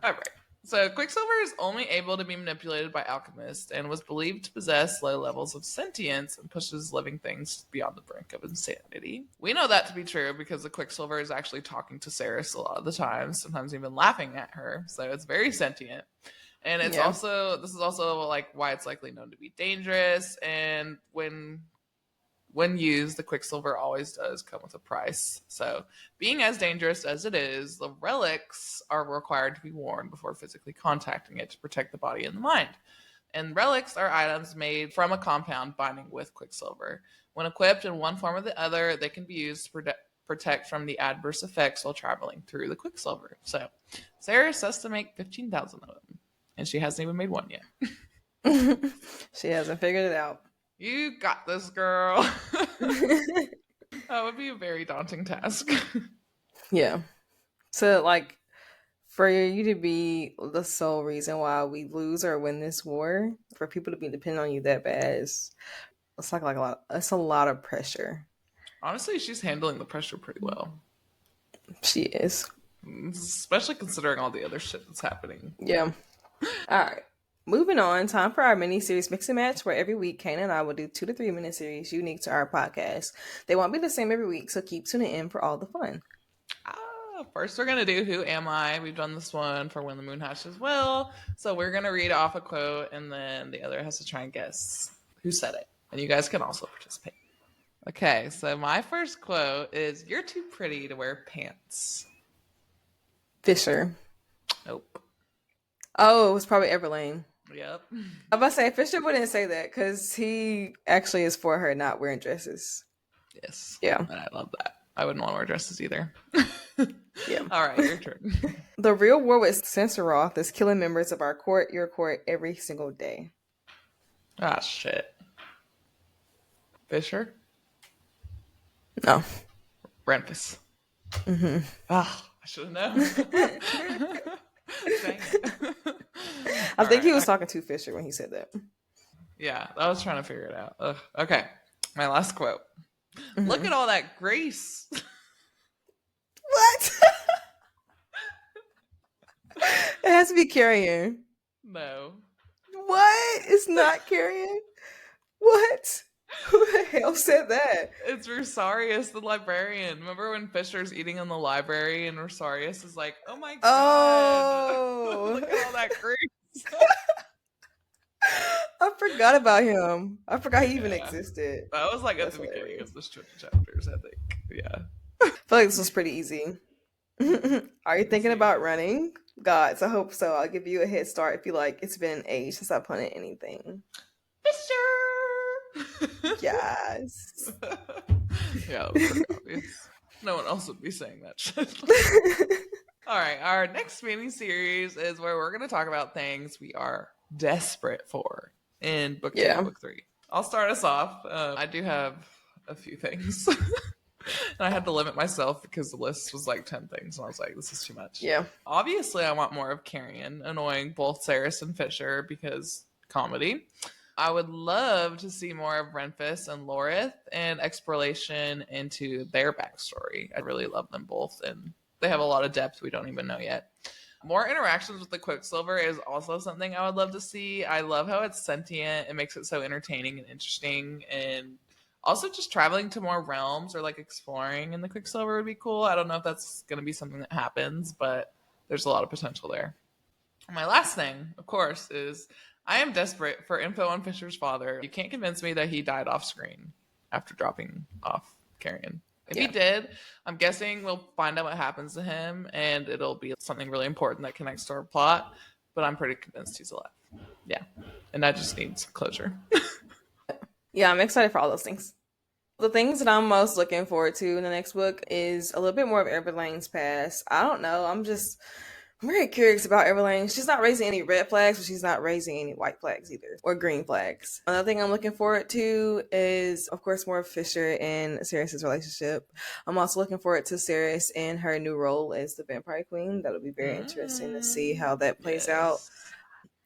All right. So Quicksilver is only able to be manipulated by alchemists and was believed to possess low levels of sentience and pushes living things beyond the brink of insanity. We know that to be true because the Quicksilver is actually talking to Ceres a lot of the time, sometimes even laughing at her. So it's very sentient. And it's this is also why it's likely known to be dangerous. And when used, the Quicksilver always does come with a price. So, being as dangerous as it is, the relics are required to be worn before physically contacting it to protect the body and the mind. And relics are items made from a compound binding with Quicksilver. When equipped in one form or the other, they can be used to protect from the adverse effects while traveling through the Quicksilver. So, Sarah says to make 15,000 of them, and she hasn't even made one yet. She hasn't figured it out. You got this, girl. That would be a very daunting task. Yeah. So, for you to be the sole reason why we lose or win this war, for people to be dependent on you that bad, it's a lot of pressure. Honestly, she's handling the pressure pretty well. She is. Especially considering all the other shit that's happening. Yeah. All right. Moving on, time for our mini-series Mix and Match, where every week Kane and I will do 2 to 3 minute series unique to our podcast. They won't be the same every week, so keep tuning in for all the fun. First we're going to do Who Am I? We've done this one for When the Moon Hatched as well. So we're going to read off a quote, and then the other has to try and guess who said it. And you guys can also participate. Okay, so my first quote is, "You're too pretty to wear pants." Fisher. Nope. Oh, it was probably Everlane. Yep. I was about to say, Fisher wouldn't say that because he actually is for her not wearing dresses. Yes. Yeah. And I love that. I wouldn't want to wear dresses either. Yeah. All right, your turn. The real war with Senseroth is killing members of our court, your court, every single day. Ah, shit. Fisher? No. Renfus. Mm-hmm. Ah, I should have known. Dang it. I think he was talking to Fisher when he said that. Yeah, I was trying to figure it out. Ugh. Okay, my last quote. Look at all that grace. What? It has to be Carrion. No. What? It's not Carrion? What? Who the hell said that? It's Rosarius, the librarian. Remember when Fisher's eating in the library and Rosarius is like, oh my god. Oh. Look at all that grace. I forgot about him. I forgot he even existed. That was like at That's the beginning hilarious. of this 20 chapters, I think. Yeah. I feel like this was pretty easy. Are you thinking about running? Gods, I hope so. I'll give you a head start if you like. It's been an age since I punted anything. Fisher! Yes. Yeah, that was pretty obvious. No one else would be saying that shit. All right, our next mini series is where we're going to talk about things we are desperate for in book 2 and book 3. I'll start us off. I do have a few things. And I had to limit myself because the list was like 10 things. And I was like, this is too much. Yeah. Obviously, I want more of Carrion annoying both Saris and Fisher because comedy. I would love to see more of Renfus and Lorith and exploration into their backstory. I really love them both, and they have a lot of depth we don't even know yet. More interactions with the Quicksilver is also something I would love to see. I love how it's sentient. It makes it so entertaining and interesting, and also just traveling to more realms or like exploring in the Quicksilver would be cool. I don't know if that's going to be something that happens, but there's a lot of potential there. My last thing, of course, is I am desperate for info on Fisher's father. You can't convince me that he died off screen after dropping off Carrion. If he did, I'm guessing we'll find out what happens to him, and it'll be something really important that connects to our plot, but I'm pretty convinced he's alive. Yeah. And I just need some closure. Yeah, I'm excited for all those things. The things that I'm most looking forward to in the next book is a little bit more of Everlane's past. I don't know. I'm very curious about Everlane. She's not raising any red flags, but she's not raising any white flags either, or green flags. Another thing I'm looking forward to is, of course, more of Fisher and Saris's relationship. I'm also looking forward to Saris and her new role as the Vampire Queen. That'll be very interesting to see how that plays out.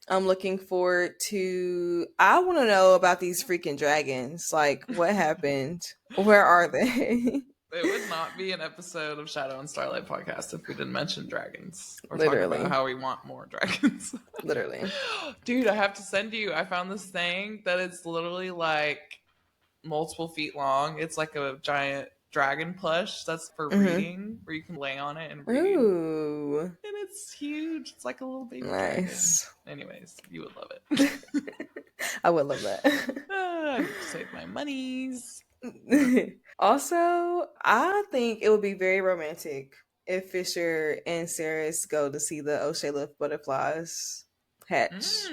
I'm looking forward to, I want to know about these freaking dragons. Like, what happened? Where are they? It would not be an episode of Shadow and Starlight Podcast if we didn't mention dragons. Or Literally. talk about how we want more dragons. Literally. Dude, I have to send you, I found this thing that is literally like multiple feet long. It's like a giant dragon plush that's for reading, where you can lay on it and read. Ooh. And it's huge. It's like a little baby nice. dragon. Anyways, you would love it. I would love that. I need to save my monies. Also, I think it would be very romantic if Fisher and Saris go to see the O'Shea butterflies hatch.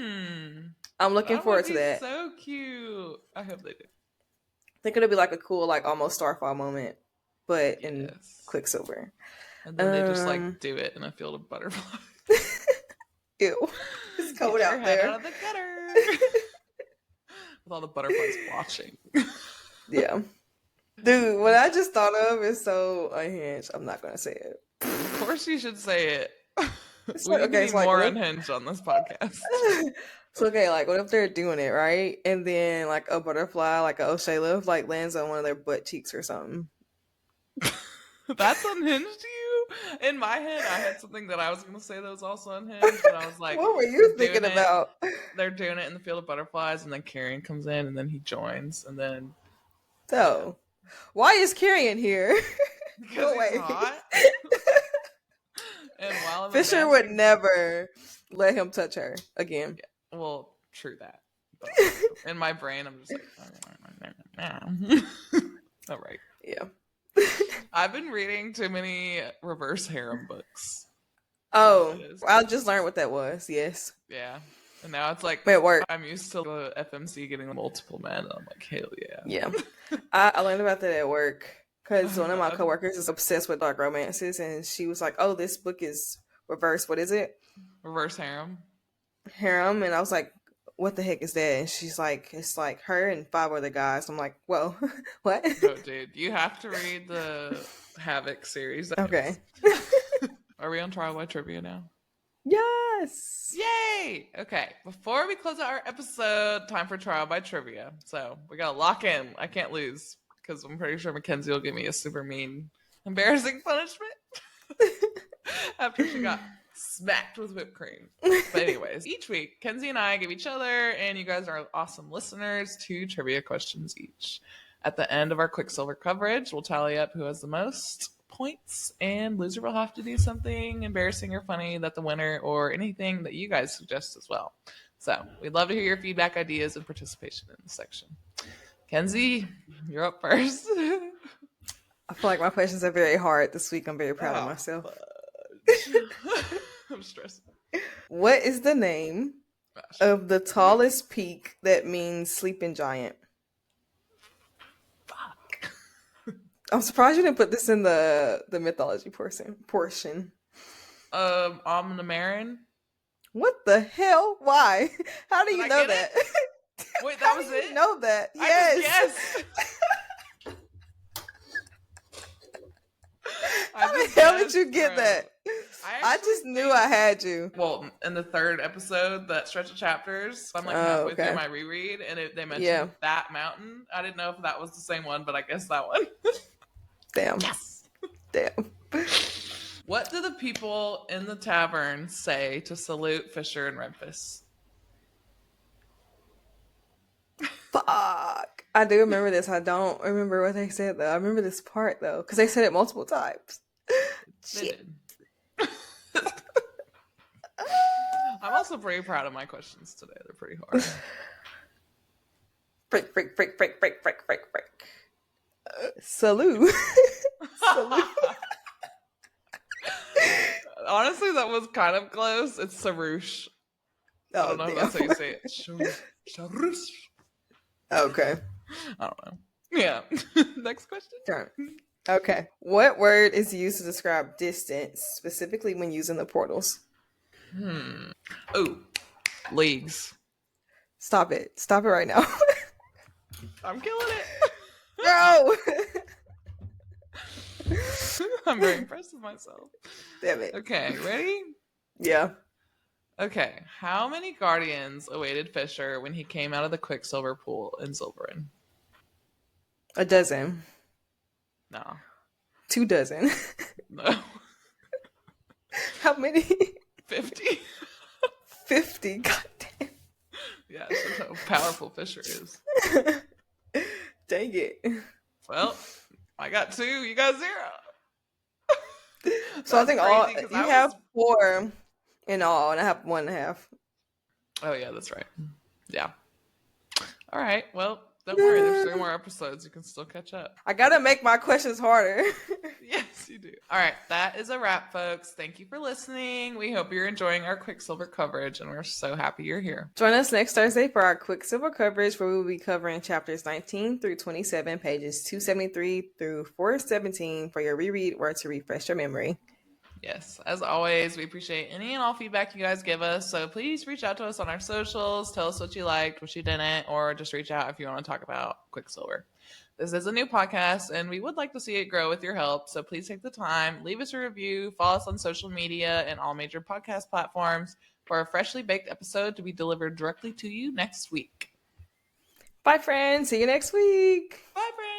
I'm looking forward to that. So cute. I hope they do. I think it'll be like a cool, like almost Starfall moment, but in Quicksilver. And then they just like do it in a field of butterflies. Ew. It's cold Get out your head there. Out of the gutter. With all the butterflies watching. Yeah. Dude, what I just thought of is so unhinged. I'm not going to say it. Of course you should say it. It's we like, okay, need it's like, more what? unhinged on this podcast. So, okay, like, what if they're doing it, right? And then, like, a butterfly, like a O'Shea like, lands on one of their butt cheeks or something. That's unhinged to you? In my head, I had something that I was going to say that was also unhinged, but I was like, what were you thinking about? They're doing it in the field of butterflies, and then Carrion comes in, and then he joins, and then... So, why is Carrion here? Because he's hot. And while Fisher would never let him touch her again. Yeah, well, true that. But in my brain, I'm just like... All right. Yeah. I've been reading too many reverse harem books. Oh, I just learned what that was. Yes. Yeah. And now it's like, at work. I'm used to the FMC getting multiple men. And I'm like, hell yeah. Yeah. I learned about that at work. Because Oh one of my God. coworkers is obsessed with dark romances, and she was like, "Oh, this book is reverse. What is it? Reverse harem. Harem?" And I was like, "What the heck is that?" And she's like, "It's like her and five other guys." I'm like, "Well, what?" No, dude, you have to read the Havoc series. Okay. Are we on trial by trivia now? Yes. Yay! Okay, before we close out our episode, time for trial by trivia. So we gotta lock in. I can't lose because I'm pretty sure Mackenzie will give me a super mean, embarrassing punishment after she got smacked with whipped cream. But anyways, each week, Kenzie and I give each other, and you guys are awesome listeners, 2 trivia questions each. At the end of our Quicksilver coverage, we'll tally up who has the most points, and loser will have to do something embarrassing or funny that the winner or anything that you guys suggest as well. So we'd love to hear your feedback, ideas, and participation in this section. Kenzie, you're up first. I feel like my questions are very hard this week. I'm very proud of myself. I'm stressed. What is the name of the tallest peak that means sleeping giant? Fuck. I'm surprised you didn't put this in the mythology portion. Omnimarin. What the hell? Why? How do Did you I know get that? Wait, How that was do you it? know that? I Yes. just guessed. How the hell did you get that? I just knew I had you. Well, in the 3rd episode, that stretch of chapters, I'm like halfway through my reread, and they mentioned that mountain. I didn't know if that was the same one, but I guess that one. Damn. Yes. Damn. What do the people in the tavern say to salute Fisher and Renfus? Fuck. I do remember this. I don't remember what they said though. I remember this part though, because they said it multiple times. Shit. I'm also pretty proud of my questions today. They're pretty hard. Break. Salute. Salute. Honestly, that was kind of close. It's Sarush. I don't know if that's how you say it. Sarush. Okay. I don't know. Yeah. Next question. Turn. Okay. What word is used to describe distance, specifically when using the portals? Oh, leagues. Stop it. Stop it right now. I'm killing it. No. I'm very impressed with myself. Damn it. Okay, ready? Yeah. Okay. How many guardians awaited Fisher when he came out of the Quicksilver pool in Silverin? A dozen. No. 2 dozen. No. How many? 50. 50. God damn. Yeah, that's how powerful Fisher is. Dang it. Well, I got 2. You got 0. So I think you have 4 in all, and I have 1.5. Oh yeah, that's right. Yeah. All right. Well, don't worry. There's 3 more episodes. You can still catch up. I gotta make my questions harder. Yes, you do. All right. That is a wrap, folks. Thank you for listening. We hope you're enjoying our Quicksilver coverage, and we're so happy you're here. Join us next Thursday for our Quicksilver coverage, where we will be covering chapters 19 through 27, pages 273 through 417 for your reread or to refresh your memory. Yes, as always, we appreciate any and all feedback you guys give us. So please reach out to us on our socials. Tell us what you liked, what you didn't, or just reach out if you want to talk about Quicksilver. This is a new podcast, and we would like to see it grow with your help. So please take the time, leave us a review, follow us on social media and all major podcast platforms for a freshly baked episode to be delivered directly to you next week. Bye, friends. See you next week. Bye, friends.